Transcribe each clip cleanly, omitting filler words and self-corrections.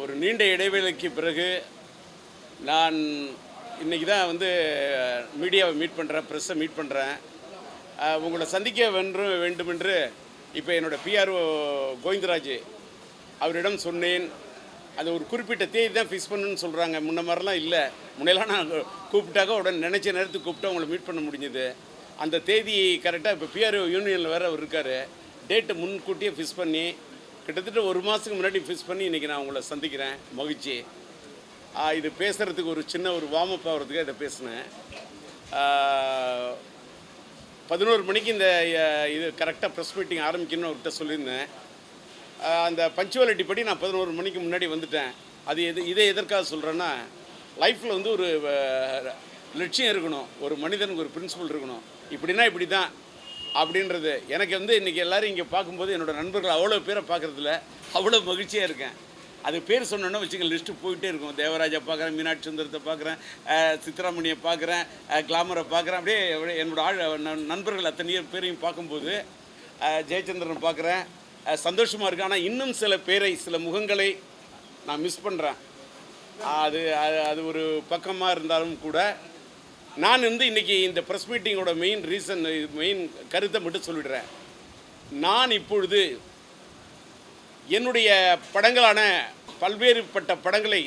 ஒரு நீண்ட இடைவேளைக்கு பிறகு நான் இன்றைக்கி தான் வந்து மீடியாவை மீட் பண்ணுறேன், ப்ரெஸ்ஸை மீட் பண்ணுறேன். உங்களை சந்திக்க வேண்டுமென்று இப்போ என்னோடய பிஆர்ஓ கோவிந்தராஜ் அவரிடம் சொன்னேன். அது ஒரு குறிப்பிட்ட தேதி தான் ஃபிக்ஸ் பண்ணணும்னு சொல்கிறாங்க. முன்ன மாதிரிலாம் இல்லை. முன்னெல்லாம் நான் கூப்பிட்டாக்க உடனே நினச்ச நேரத்துக்கு கூப்பிட்டா உங்களை மீட் பண்ண முடிஞ்சது. அந்த தேதி கரெக்டாக இப்போ பிஆர்ஓ யூனியனில் வேறு அவர் இருக்கார். டேட்டை முன்கூட்டியே ஃபிக்ஸ் பண்ணி கிட்டத்தட்ட ஒரு மாதத்துக்கு முன்னாடி ஃபிக்ஸ் பண்ணி இன்றைக்கி நான் உங்களை சந்திக்கிறேன். மகிழ்ச்சி. இது பேசுகிறதுக்கு ஒரு சின்ன ஒரு வார்மப் ஆகிறதுக்கு இதை பேசினேன். 11 மணிக்கு இந்த இது கரெக்டாக ப்ரெஸ் மீட்டிங் ஆரம்பிக்கணும்னு அவர்கிட்ட சொல்லியிருந்தேன். அந்த பஞ்சுவாலிட்டி படி நான் 11 மணிக்கு முன்னாடி வந்துட்டேன். அது இதை எதற்காக சொல்கிறேன்னா, லைஃப்பில் வந்து ஒரு லட்சியம் இருக்கணும், ஒரு மனிதனுக்கு ஒரு பிரின்சிபல் இருக்கணும். இப்படின்னா இப்படி தான் அப்படின்றது எனக்கு வந்து இன்றைக்கி எல்லோரும் இங்கே பார்க்கும்போது என்னோடய நண்பர்கள் அவ்வளோ பேரை பார்க்குறதுல அவ்வளோ மகிழ்ச்சியாக இருக்கேன். அது பேர் சொன்னோன்னா வச்சுக்க லிஸ்ட்டு போயிட்டே இருக்கும். தேவராஜா பார்க்குறேன், மீனாட்சி சுந்தரத்தை பார்க்குறேன், சித்ராமணியை பார்க்குறேன், கிளாமரை பார்க்குறேன். அப்படியே என்னோடய நண்பர்கள் அத்தனை பேரையும் பார்க்கும்போது ஜெயச்சந்திரன் பார்க்குறேன், சந்தோஷமாக இருக்குது. ஆனால் இன்னும் சில பேரை, சில முகங்களை நான் மிஸ் பண்ணுறேன். அது அது ஒரு பக்கமாக இருந்தாலும் கூட நான் வந்து இன்றைக்கி இந்த ப்ரெஸ் மீட்டிங்கோட மெயின் கருத்தை மட்டும் சொல்லிடுறேன். நான் இப்பொழுது என்னுடைய படங்களான பல்வேறுபட்ட படங்களை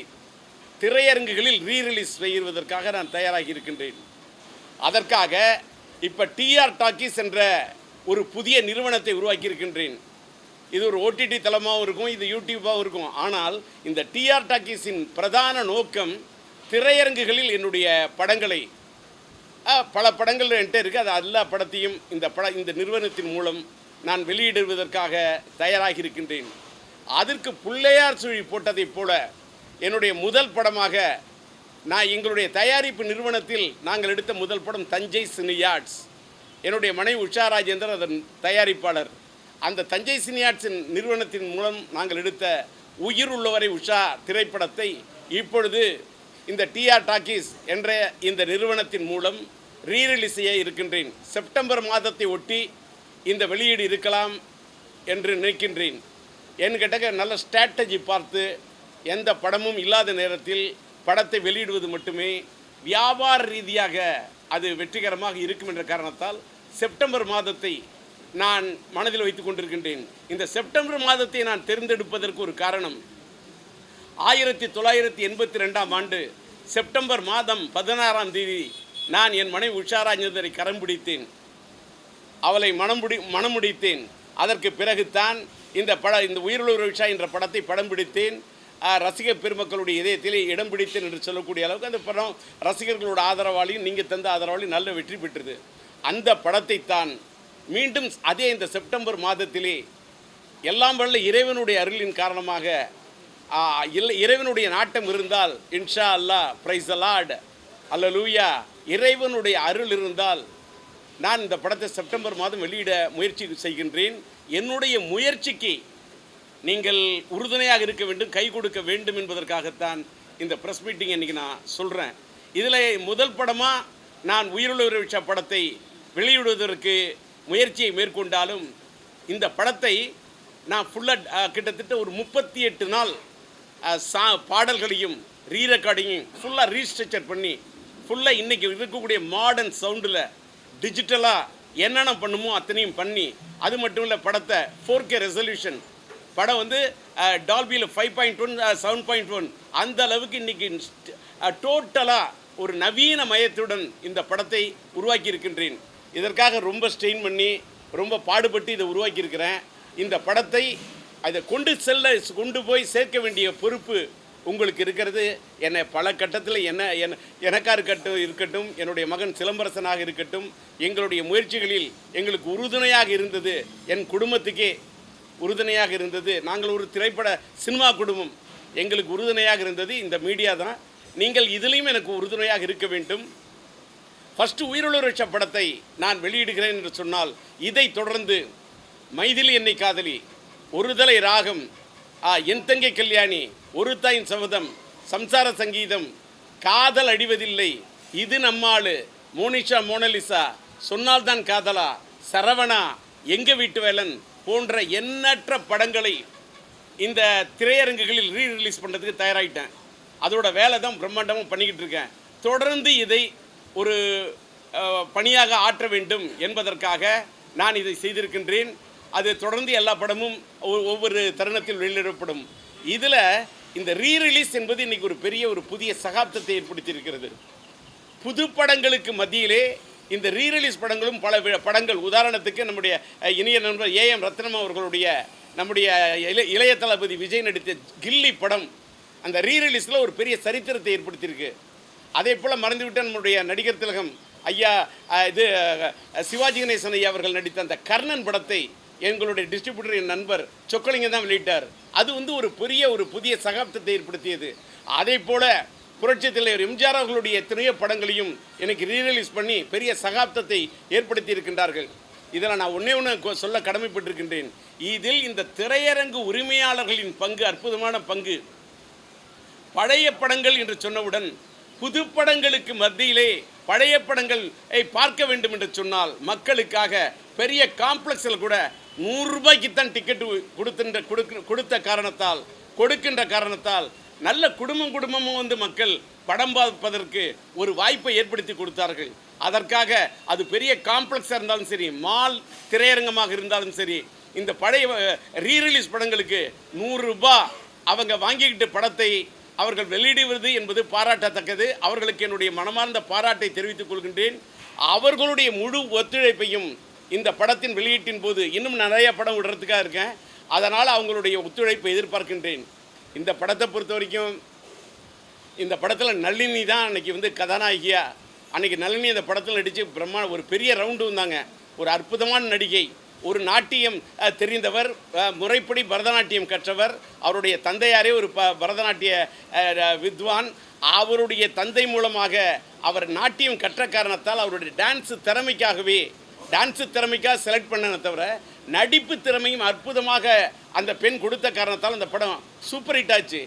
திரையரங்குகளில் ரீரிலீஸ் செய்வதற்காக நான் தயாராகி இருக்கின்றேன். அதற்காக இப்போ டிஆர் டாக்கீஸ் என்ற ஒரு புதிய நிறுவனத்தை உருவாக்கி இருக்கின்றேன். இது ஒரு ஓடிடி தளமாகவும் இருக்கும், இது யூடியூப்பாகவும் இருக்கும். ஆனால் இந்த டிஆர் டாக்கீஸின் பிரதான நோக்கம் திரையரங்குகளில் என்னுடைய படங்களை, பல படங்கள் என்கிட்ட இருக்குது, அது எல்லா படத்தையும் இந்த நிறுவனத்தின் மூலம் நான் வெளியிடுவதற்காக தயாராகி இருக்கின்றேன். அதற்கு பிள்ளையார் சுழி போட்டதைப் போல என்னுடைய முதல் படமாக நான் எங்களுடைய தயாரிப்பு நிறுவனத்தில் நாங்கள் எடுத்த முதல் படம் தஞ்சை சினியார்ட்ஸ். என்னுடைய மனைவி உஷா ராஜேந்தர் அதன் தயாரிப்பாளர். அந்த தஞ்சை சினியார்ட்ஸின் நிறுவனத்தின் மூலம் நாங்கள் எடுத்த உயிர் உள்ளவரை உஷா திரைப்படத்தை இப்பொழுது இந்த டிஆர் டாக்கீஸ் என்ற இந்த நிறுவனத்தின் மூலம் ரீரிலீஸ் செய்ய இருக்கின்றேன். செப்டம்பர் மாதத்தை ஒட்டி இந்த வெளியீடு இருக்கலாம் என்று நினைக்கின்றேன். என் கேட்டாக்க நல்ல ஸ்ட்ராட்டஜி பார்த்து எந்த படமும் இல்லாத நேரத்தில் படத்தை வெளியிடுவது மட்டுமே வியாபார ரீதியாக அது வெற்றிகரமாக இருக்கும் என்ற காரணத்தால் செப்டம்பர் மாதத்தை நான் மனதில் வைத்து கொண்டிருக்கின்றேன். இந்த செப்டம்பர் மாதத்தை நான் தேர்ந்தெடுப்பதற்கு ஒரு காரணம், 1982ஆம் ஆண்டு செப்டம்பர் மாதம் 16ஆம் தேதி நான் என் மனைவி உஷா ராஜேந்தரை கரம் பிடித்தேன், அவளை மனம் முடித்தேன். அதற்கு பிறகுதான் இந்த உயிருள்ள உஷா என்ற படத்தை படம் பிடித்தேன். ரசிகர் பெருமக்களுடைய இதயத்திலே இடம் பிடித்தேன் என்று சொல்லக்கூடிய அளவுக்கு அந்த படம் ரசிகர்களோட ஆதரவாளியும் நீங்கள் தந்த ஆதரவாளியும் நல்ல வெற்றி பெற்றது. அந்த படத்தை தான் மீண்டும் அதே இந்த செப்டம்பர் மாதத்திலே எல்லாம் வல்ல இறைவனுடைய அருளின் காரணமாக, இறைவனுடைய நாட்டம் இருந்தால் இன்ஷா அல்லாஹ், பிரைஸ் தி லார்ட், அல்லேலூயா, இறைவனுடைய அருள் இருந்தால் நான் இந்த படத்தை செப்டம்பர் மாதம் வெளியிட முயற்சி செய்கின்றேன். என்னுடைய முயற்சிக்கு நீங்கள் உறுதுணையாக இருக்க வேண்டும், கை கொடுக்க வேண்டும் என்பதற்காகத்தான் இந்த ப்ரெஸ் மீட்டிங் இன்றைக்கி நான் சொல்கிறேன். இதில் முதல் படமாக நான் உயிருள்ள விஷா படத்தை வெளியிடுவதற்கு முயற்சியை மேற்கொண்டாலும் இந்த படத்தை நான் ஃபுல்லாக கிட்டத்தட்ட ஒரு 38 நாள் பாடல்களையும் ரெக்கார்டிங்கையும் ஃபுல்லாக ரீஸ்ட்ரக்சர் பண்ணி ஃபுல்லாக இன்றைக்கி இருக்கக்கூடிய மாடர்ன் சவுண்டில் டிஜிட்டலாக என்னென்ன பண்ணுமோ அத்தனையும் பண்ணி, அது மட்டும் இல்லை படத்தை 4K ரெசல்யூஷன் படம் வந்து டால்பியில் 5.1 7.1 அந்த அளவுக்கு இன்றைக்கி டோட்டலாக ஒரு நவீன மயத்துடன் இந்த படத்தை உருவாக்கி இருக்கின்றேன். இதற்காக ரொம்ப ஸ்ட்ரெயின் பண்ணி ரொம்ப பாடுபட்டு இதை உருவாக்கியிருக்கிறேன். இந்த படத்தை அதை கொண்டு போய் சேர்க்க வேண்டிய பொறுப்பு உங்களுக்கு இருக்கிறது. என்னை பல கட்டத்தில் எனக்காக இருக்கட்டும், என்னுடைய மகன் சிலம்பரசனாக இருக்கட்டும், எங்களுடைய முயற்சிகளில் எங்களுக்கு உறுதுணையாக இருந்தது, என் குடும்பத்துக்கே உறுதுணையாக இருந்தது. நாங்கள் ஒரு சினிமா குடும்பம், எங்களுக்கு உறுதுணையாக இருந்தது இந்த மீடியா தான். நீங்கள் இதிலையும் எனக்கு உறுதுணையாக இருக்க வேண்டும். ஃபஸ்ட்டு உயிருள்ள விஷ படத்தை நான் வெளியிடுகிறேன் என்று சொன்னால், இதை தொடர்ந்து மைதிலி என்னை காதலி, ஒரு தலை ராகம், என் தங்கை கல்யாணி, ஒரு தாயின் சபதம், சம்சார சங்கீதம், காதல் அடிவதில்லை, இது நம்மாளு, மோனிஷா மோனலிசா, சொன்னால்தான் காதலா, சரவணா, எங்க வீட்டு வேலன் போன்ற எண்ணற்ற படங்களை இந்த திரையரங்குகளில் ரீரிலீஸ் பண்ணுறதுக்கு தயாராகிட்டேன். அதோட வேலை தான் பிரம்மாண்டமாக பண்ணிக்கிட்டு இருக்கேன். தொடர்ந்து இதை ஒரு பணியாக ஆற்ற வேண்டும் என்பதற்காக நான் இதை செய்திருக்கின்றேன். அது தொடர்ந்து எல்லா படமும் ஒவ்வொரு தருணத்தில் வெளியிடப்படும். இதில் இந்த ரீரிலீஸ் என்பது இன்றைக்கி ஒரு பெரிய ஒரு புதிய சகாப்தத்தை ஏற்படுத்தியிருக்கிறது. புது படங்களுக்கு மத்தியிலே இந்த ரீரிலீஸ் படங்களும் பல படங்கள், உதாரணத்துக்கு நம்முடைய இனிய நண்பர் ஏஎம் ரத்னம் அவர்களுடைய நம்முடைய இளைய தளபதி விஜய் நடித்த கில்லி படம் அந்த ரீரிலீஸில் ஒரு பெரிய சரித்திரத்தை ஏற்படுத்தியிருக்கு. அதே போல் மறந்துவிட்ட நம்முடைய நடிகர் திலகம் ஐயா இது சிவாஜி கணேசன் ஐயா அவர்கள் நடித்த அந்த கர்ணன் படத்தை எங்களுடைய டிஸ்ட்ரிபியூட்டர் என் நண்பர் சொக்கலிங்கம் தான் வெளியிட்டார். அது ஒரு பெரிய ஒரு புதிய சகாப்தத்தை ஏற்படுத்தியது. அதே போல் புரட்சித் தலைவர் எம்ஜிஆர் அவர்களுடைய எத்தனையோ படங்களையும் எனக்கு ரீரிலீஸ் பண்ணி பெரிய சகாப்தத்தை ஏற்படுத்தி இருக்கின்றார்கள். இதில் நான் ஒன்று சொல்ல கடமைப்பட்டிருக்கின்றேன். இதில் இந்த திரையரங்கு உரிமையாளர்களின் பங்கு அற்புதமான பங்கு. பழைய படங்கள் என்று சொன்னவுடன் புது படங்களுக்கு மத்தியிலே பழைய படங்களை பார்க்க வேண்டும் என்று சொன்னால் மக்களுக்காக பெரிய காம்ப்ளெக்ஸில் கூட 100 ரூபாய்க்குத்தான் டிக்கெட்டு கொடுக்கின்ற காரணத்தால் நல்ல குடும்பமும் மக்கள் படம் பார்ப்பதற்கு ஒரு வாய்ப்பை ஏற்படுத்தி கொடுத்தார்கள். அதற்காக அது பெரிய காம்ப்ளெக்ஸாக இருந்தாலும் சரி, மால் திரையரங்கமாக இருந்தாலும் சரி, இந்த பழைய ரீரிலீஸ் படங்களுக்கு 100 ரூபாய் அவங்க வாங்கிக்கிட்டு படத்தை அவர்கள் வெளியிடுவது என்பது பாராட்டத்தக்கது. அவர்களுக்கு என்னுடைய மனமார்ந்த பாராட்டை தெரிவித்துக் கொள்கின்றேன். அவர்களுடைய முழு ஒத்துழைப்பையும் இந்த படத்தின் வெளியீட்டின் போது இன்னும் நிறைய படம் விடுறதுக்காக இருக்கேன். அதனால் அவங்களுடைய ஒத்துழைப்பை எதிர்பார்க்கின்றேன். இந்த படத்தை பொறுத்த வரைக்கும் இந்த படத்தில் நளினி தான் அன்றைக்கி கதாநாயகியா. அன்றைக்கி நளினி இந்த படத்தில் நடித்து ஒரு பெரிய ரவுண்டு வந்தாங்க. ஒரு அற்புதமான நடிகை, ஒரு நாட்டியம் தெரிந்தவர், முறைப்படி பரதநாட்டியம் கற்றவர். அவருடைய தந்தையாரே ஒரு பரதநாட்டிய வித்வான். அவருடைய தந்தை மூலமாக அவர் நாட்டியம் கற்ற காரணத்தால் அவருடைய டான்ஸு திறமைக்காக செலக்ட் பண்ணனே தவிர நடிப்பு திறமையும் அற்புதமாக அந்த பெண் கொடுத்த காரணத்தால் அந்த படம் சூப்பர் ஹிட் ஆச்சு.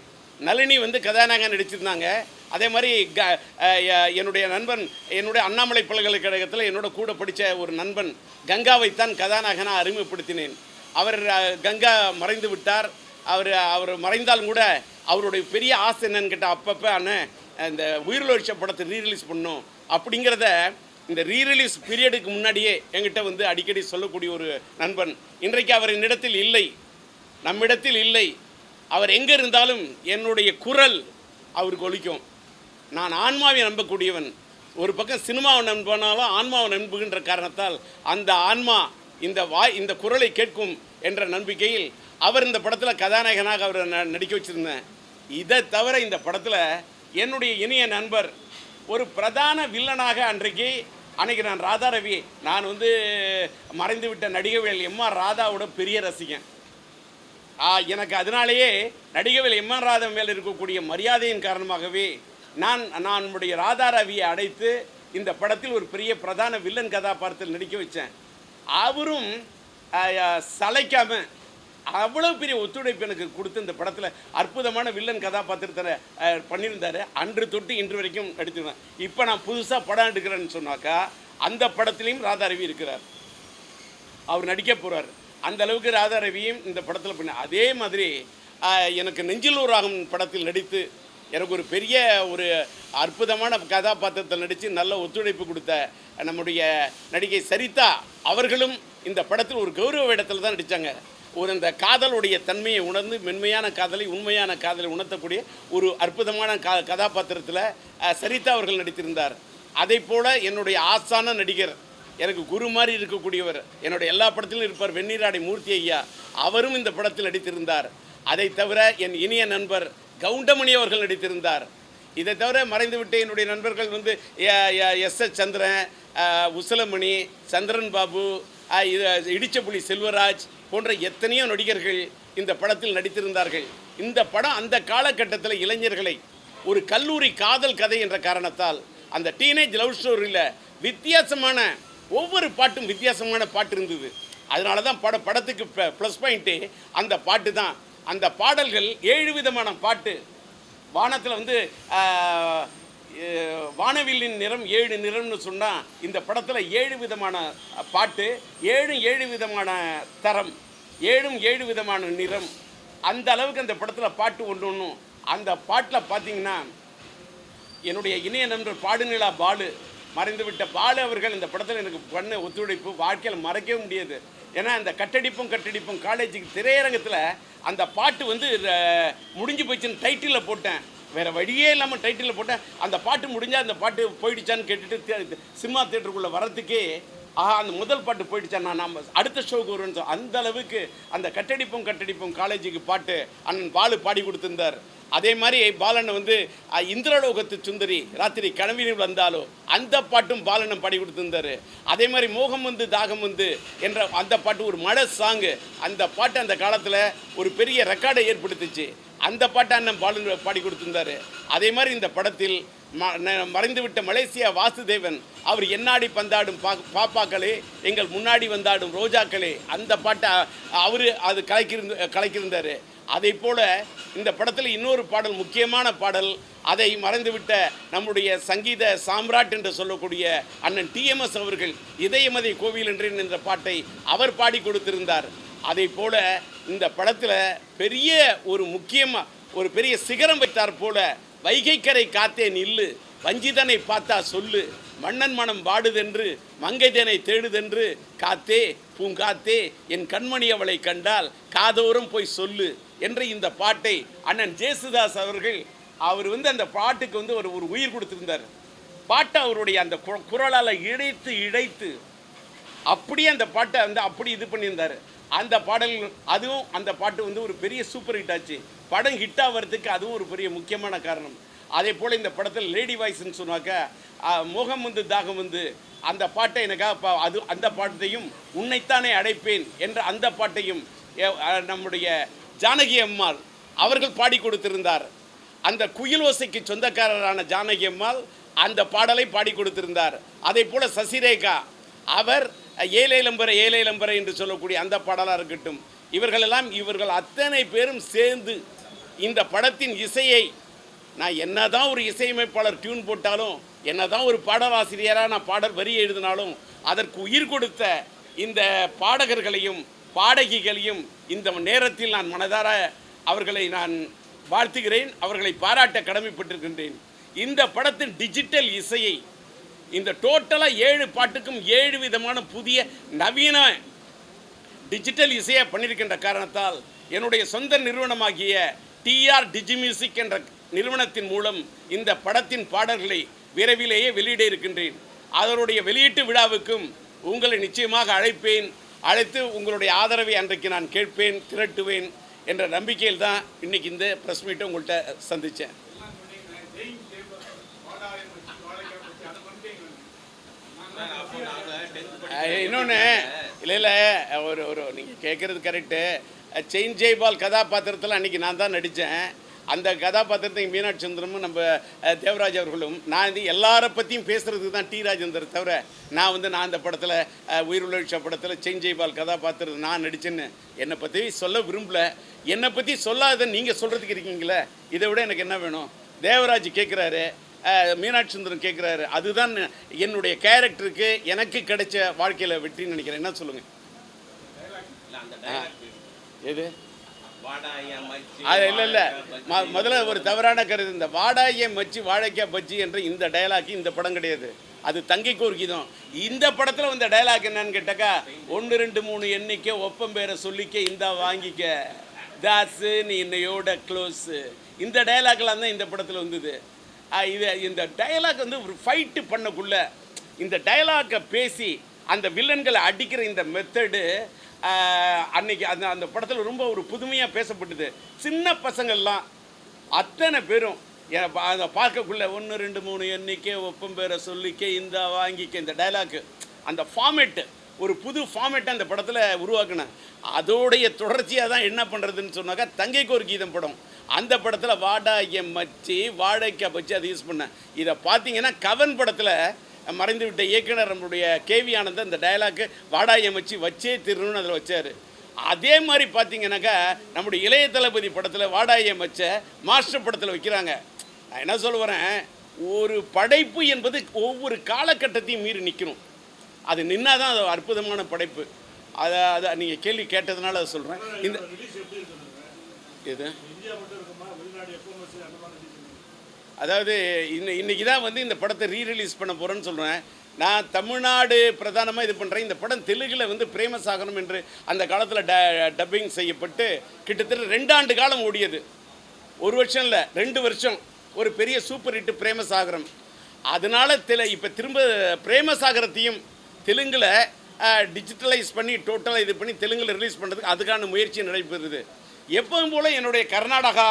நளினி கதாநாயகன் நடிச்சிருந்தாங்க. அதே மாதிரி என்னுடைய நண்பன், என்னுடைய அண்ணாமலை பல்கலைக்கழகத்தில் என்னோட கூட படித்த ஒரு நண்பன் கங்காவைத்தான் கதாநாயகனாக அறிமுகப்படுத்தினேன். அவர் கங்கா மறைந்து விட்டார். அவர் மறைந்தாலும் கூட அவருடைய பெரிய ஆசை என்னன்னு கேட்டால் அப்பப்போ இந்த உயிரிழச்ச படத்தை ரீரிலீஸ் பண்ணணும் அப்படிங்கிறத இந்த ரீரிலீஸ் பீரியடுக்கு முன்னாடியே என்கிட்ட அடிக்கடி சொல்லக்கூடிய ஒரு நண்பன். இன்றைக்கு அவர் நம்மிடத்தில் இல்லை. அவர் எங்கே இருந்தாலும் என்னுடைய குரல் அவருக்கு ஒலிக்கும். நான் ஆன்மாவை நம்பக்கூடியவன். ஒரு பக்கம் சினிமாவை நம்பினாலும் ஆன்மாவை நம்புகின்ற காரணத்தால் அந்த ஆன்மா இந்த குரலை கேட்கும் என்ற நம்பிக்கையில் அவர் இந்த படத்தில் கதாநாயகனாக அவர் நடிக்க வச்சுருந்தேன். இதை தவிர இந்த படத்தில் என்னுடைய இனிய நண்பர் ஒரு பிரதான வில்லனாக அன்றைக்கு நான் ராதா ரவி, நான் மறைந்து விட்ட நடிகவேல் எம்ஆர் ராதாவோட பெரிய ரசிகன். எனக்கு அதனாலேயே நடிகவேல் எம்ஆர் ராதா மேல் இருக்கக்கூடிய மரியாதையின் காரணமாகவே நான் நம்முடைய ராதா ரவியை அடைத்து இந்த படத்தில் ஒரு பெரிய பிரதான வில்லன் கதாபாத்திரத்தில் நடிக்க வச்சேன். அவரும் சளைக்காமல் அவ்வளோ பெரிய ஒத்துழைப்பு எனக்கு கொடுத்து இந்த படத்தில் அற்புதமான வில்லன் கதாபாத்திரத்தை பண்ணியிருந்தார். அன்று தொட்டு இன்று வரைக்கும் நடிச்சிருந்தேன். இப்போ நான் புதுசாக படம் எடுக்கிறேன்னு சொன்னாக்கா அந்த படத்துலேயும் ராதா ரவி இருக்கிறார். அவர் நடிக்க போகிறார். அந்த அளவுக்கு ராதா ரவியும் இந்த படத்தில் பண்ண. அதே மாதிரி எனக்கு நெஞ்சிலூர் ராகம் படத்தில் நடித்து எனக்கு ஒரு பெரிய ஒரு அற்புதமான கதாபாத்திரத்தில் நடித்து நல்ல ஒத்துழைப்பு கொடுத்த நம்முடைய நடிகை சரிதா அவர்களும் இந்த படத்தில் ஒரு கௌரவ இடத்துல தான் நடித்தாங்க. இந்த காதலுடைய தன்மையை உணர்ந்து மென்மையான காதலை, உண்மையான காதலை உணர்த்தக்கூடிய ஒரு அற்புதமான கதாபாத்திரத்தில் சரிதா அவர்கள் நடித்திருந்தார். அதை போல் என்னுடைய ஆசான நடிகர், எனக்கு குரு மாதிரி இருக்கக்கூடியவர், என்னுடைய எல்லா படத்திலும் இருப்பார், வெந்நீராடை மூர்த்தி ஐயா, அவரும் இந்த படத்தில் நடித்திருந்தார். அதை தவிர என் இனிய நண்பர் கவுண்டமணி அவர்கள் நடித்திருந்தார். இதை தவிர மறைந்துவிட்டு என்னுடைய நண்பர்கள் எஸ் சந்திரன், உசலமணி, சந்திரன் பாபு, இடிச்சப்புலி செல்வராஜ் போன்ற எத்தனையோ நடிகர்கள் இந்த படத்தில் நடித்திருந்தார்கள். இந்த படம் அந்த காலகட்டத்தில் இளைஞர்களை ஒரு கல்லூரி காதல் கதை என்ற காரணத்தால் அந்த டீனேஜ் லவ் ஸ்டோரியில் வித்தியாசமான ஒவ்வொரு பாட்டும் வித்தியாசமான பாட்டு இருந்தது. அதனால தான் படத்துக்கு ப்ளஸ் பாயிண்ட்டு அந்த பாட்டு தான். அந்த பாடல்கள் 7 விதமான பாட்டு. வானத்தில் வானவில்லின் நிறம் 7 நிறம்னு சொன்னால் இந்த படத்தில் 7 விதமான பாட்டு, 7 விதமான தரம், 7 விதமான நிறம். அந்த அளவுக்கு அந்த படத்தில் பாட்டு ஒன்று ஒன்றும். அந்த பாட்டில் பார்த்தீங்கன்னா என்னுடைய இணைய நண்பர் பாடுநிலா பாலு, மறைந்துவிட்ட பாலு அவர்கள் இந்த படத்தில் எனக்கு பண்ண ஒத்துழைப்பு வாழ்க்கையில் மறக்கவே முடியாது. ஏன்னா அந்த கட்டடிப்பும் காலேஜுக்கு திரையரங்கத்தில் அந்த பாட்டு வந்து முடிஞ்சு போச்சுன்னு டைட்டிலில் போட்டேன். வேறு வழியே இல்லாமல் டைட்டிலில் போட்டேன். அந்த பாட்டு முடிஞ்சால் அந்த பாட்டு போயிடுச்சான்னு கேட்டுட்டு சினிமா தியேட்டருக்குள்ளே வரத்துக்கே அந்த முதல் பாட்டு போயிடுச்சான், நான் அடுத்த ஷோக்கு வருவேன்னு அந்த அளவுக்கு அந்த கட்டடிப்பும் காலேஜுக்கு பாட்டு அண்ணன் பாலு பாடி கொடுத்துருந்தார். அதே மாதிரி பாலன் வந்து இந்திரலோகத்து சுந்தரி ராத்திரி கனவினில் வந்தாலோ அந்த பாட்டும் பாலனம் பாடி கொடுத்துருந்தார். அதே மாதிரி மோகம் வந்து தாகம் வந்து என்ற அந்த பாட்டு ஒரு மழை சாங்கு, அந்த பாட்டு அந்த காலத்தில் ஒரு பெரிய ரெக்கார்டை ஏற்படுத்துச்சு. அந்த பாட்டை அண்ணன் பாலன் பாடி கொடுத்துருந்தார். அதே மாதிரி இந்த படத்தில் மறைந்துவிட்ட மலேசியா வாசுதேவன் அவர் என்னாடி பந்தாடும் பாப்பாக்களே எங்கள் முன்னாடி வந்தாடும் ரோஜாக்களே அந்த பாட்டை அவர் அது கலைக்கிருந்தார். அதை போல் இந்த படத்தில் இன்னொரு பாடல், முக்கியமான பாடல், அதை மறைந்துவிட்ட நம்முடைய சங்கீத சாம்ராட் என்று சொல்லக்கூடிய அண்ணன் டிஎம்எஸ் அவர்கள் இதயமதை கோவில் என்றேன் என்ற பாட்டை அவர் பாடி கொடுத்திருந்தார். அதை போல் இந்த படத்தில் பெரிய ஒரு முக்கியமாக ஒரு பெரிய சிகரம் வைத்தார் போல, வைகைக்கரை காத்தே நில்லு வஞ்சிதனை பார்த்தா சொல்லு மன்னன் மனம் வாடுதென்று மங்கைதனை தேடுதென்று காத்தே பூங்காத்தே என் கண்மணி அவளை கண்டால் காதோரம் போய் சொல்லு என்ற இந்த பாட்டை அண்ணன் ஜேசுதாஸ் அவர்கள் அவர் வந்து அந்த பாட்டுக்கு வந்து ஒரு உயிர் கொடுத்திருந்தார். பாட்டை அவருடைய அந்த குரலால் இழைத்து அப்படியே அந்த பாட்டை வந்து அப்படி இது பண்ணியிருந்தார். அந்த பாடல் அதுவும் அந்த பாட்டு வந்து ஒரு பெரிய சூப்பர் ஹிட் ஆச்சு. படம் ஹிட் ஆகிறதுக்கு அதுவும் ஒரு பெரிய முக்கியமான காரணம். அதே போல் இந்த படத்தில் லேடி வாய்ஸ்ன்னு சொன்னாக்க மோகம் வந்து தாகம் வந்து அந்த பாட்டை எனக்காக அது அந்த பாட்டையும் உன்னைத்தானே அடைப்பேன் என்ற அந்த பாட்டையும் நம்முடைய ஜானகி அம்மாள் அவர்கள் பாடி கொடுத்திருந்தார். அந்த குயில் ஓசைக்கு சொந்தக்காரரான ஜானகி அம்மாள் அந்த பாடலை பாடி கொடுத்திருந்தார். அதே போல் சசிரேகா அவர் ஏலேலம்பரை என்று சொல்லக்கூடிய அந்த பாடலாக இருக்கட்டும், இவர்கள் அத்தனை பேரும் சேர்ந்து இந்த படத்தின் இசையை, நான் என்னதான் ஒரு இசையமைப்பாளர் டியூன் போட்டாலும், என்னதான் ஒரு பாடலாசிரியராக நான் பாடல் வரி எழுதினாலும், அதற்கு உயிர் கொடுத்த இந்த பாடகர்களையும் பாடகிகளையும் இந்த நேரத்தில் நான் மனதார அவர்களை நான் வாழ்த்துகிறேன், அவர்களை பாராட்ட கடமைப்பட்டிருக்கின்றேன். இந்த படத்தின் டிஜிட்டல் இசையை இந்த டோட்டலாக 7 பாட்டுக்கும் 7 விதமான புதிய நவீன டிஜிட்டல் இசையை பண்ணியிருக்கின்ற காரணத்தால் என்னுடைய சொந்த நிறுவனமாகிய டிஆர் டிஜி மியூசிக் என்ற நிறுவனத்தின் மூலம் இந்த படத்தின் பாடல்களை விரைவிலேயே வெளியிட இருக்கின்றேன். அதனுடைய வெளியீட்டு விழாவுக்கும் உங்களை நிச்சயமாக அழைத்து உங்களுடைய ஆதரவை அன்றைக்கு நான் கேட்பேன், திரட்டுவேன் என்ற நம்பிக்கையில் தான் இன்றைக்கி இந்த ப்ரெஸ் மீட்டை உங்கள்கிட்ட சந்தித்தேன். இன்னொன்று இல்லை ஒரு நீங்கள் கேட்குறது கரெக்டு. செயின் ஜெய்பால் கதாபாத்திரத்தில் அன்றைக்கி நான் தான் நடித்தேன். அந்த கதாபாத்திரத்தை மீனாட்சி சுந்தரமும் நம்ம தேவராஜ் அவர்களும் நான் வந்து எல்லாரை பற்றியும் பேசுகிறதுக்கு தான் டி ராஜேந்தர் தவிர நான் அந்த படத்தில் உயிருள்ள படத்தில் செயின் ஜெய்பால் கதாபாத்திரத்தை நான் நடித்தேன்னு என்னை பற்றி சொல்ல விரும்பலை. என்னை பற்றி சொல்லாத நீங்கள் சொல்கிறதுக்கு இருக்கீங்களே, இதை விட எனக்கு என்ன வேணும்? தேவராஜ் கேட்குறாரு, மீனாட்சி சுந்தரம் கேட்குறாரு, அதுதான் என்னுடைய கேரக்டருக்கு எனக்கு கிடைச்ச வாழ்க்கையில் வெற்றின்னு நினைக்கிறேன். என்ன சொல்லுங்கள்? எது அது இல்லை முதல்ல ஒரு தவறான கருது. இந்த வாடாய மச்சி வாழைக்காய் பச்சி என்ற இந்த டயலாக் இந்த படம் கிடையாது, அது தங்கைக்கு ஒரு கீதம். இந்த படத்தில் வந்த டயலாக் என்னன்னு கேட்டாக்கா, 1 2 3 எண்ணிக்கை ஒப்பம் பேரை சொல்லிக்க இந்தா வாங்கிக்க தாஸு நீ என்னையோட க்ளோஸு, இந்த டயலாக்லாம் தான் இந்த படத்தில் வந்தது. இந்த டயலாக் வந்து ஒரு ஃபைட்டு பண்ணக்குள்ள இந்த டயலாக்கை பேசி அந்த வில்லன்களை அடிக்கிற இந்த மெத்தடு அன்னைக்கு அந்த படத்தில் ரொம்ப ஒரு புதுமையாக பேசப்பட்டது. சின்ன பசங்கள்லாம் அத்தனை பேரும் அதை பார்க்கக்குள்ள 1 2 3 எண்ணிக்கை ஒப்பம் பேரை சொல்லிக்க இந்த வாங்கிக்க இந்த டைலாக்கு அந்த ஃபார்மேட்டு ஒரு புது ஃபார்மேட்டை அந்த படத்தில் உருவாக்கினேன். அதோடைய தொடர்ச்சியாக தான் என்ன பண்ணுறதுன்னு சொன்னாக்கா தங்கைக்கு ஒரு கீதம் படம், அந்த படத்தில் வாடாய மச்சி வாழைக்காய் பச்சி அதை யூஸ் பண்ணேன். இதை பார்த்தீங்கன்னா கவன் படத்தில் மறைந்து விட்ட இயக்குனர் நம்மளுடைய கேவி ஆனந்த் அந்த டயலாக்கு வாடாய மச்சி வச்சே திருன்னு அதில் வச்சார். அதே மாதிரி பார்த்தீங்கன்னாக்கா நம்முடைய இளைய தளபதி படத்தில் வாடாய மச்ச மாஸ்டர் படத்தில் வைக்கிறாங்க. நான் என்ன சொல்ல வரேன், ஒரு படைப்பு என்பது ஒவ்வொரு காலகட்டத்தையும் மீறி நிற்கணும். அது நின்னா தான் அது அற்புதமான படைப்பு. அதை நீங்கள் கேள்வி கேட்டதுனால அதை சொல்கிறேன். இந்த எது அதாவது இன்னைக்கு தான் வந்து இந்த படத்தை ரீரிலீஸ் பண்ண போகிறேன்னு சொல்கிறேன். நான் தமிழ்நாடு பிரதானமாக இது பண்ணுறேன். இந்த படம் தெலுங்கில் வந்து பிரேமசாகரம் என்று அந்த காலத்தில் டப்பிங் செய்யப்பட்டு கிட்டத்தட்ட 2 ஆண்டு காலம் ஓடியது. 1 வருஷம் இல்லை, 2 வருஷம். ஒரு பெரிய சூப்பர் ஹிட்டு பிரேமசாகரம். அதனால் இப்போ திரும்ப பிரேமசாகரத்தையும் தெலுங்கில் டிஜிட்டலைஸ் பண்ணி டோட்டலாக இது பண்ணி தெலுங்கில் ரிலீஸ் பண்ணுறதுக்கு அதுக்கான முயற்சி நடைபெறுது. எப்பவும் போல் என்னுடைய கர்நாடகா,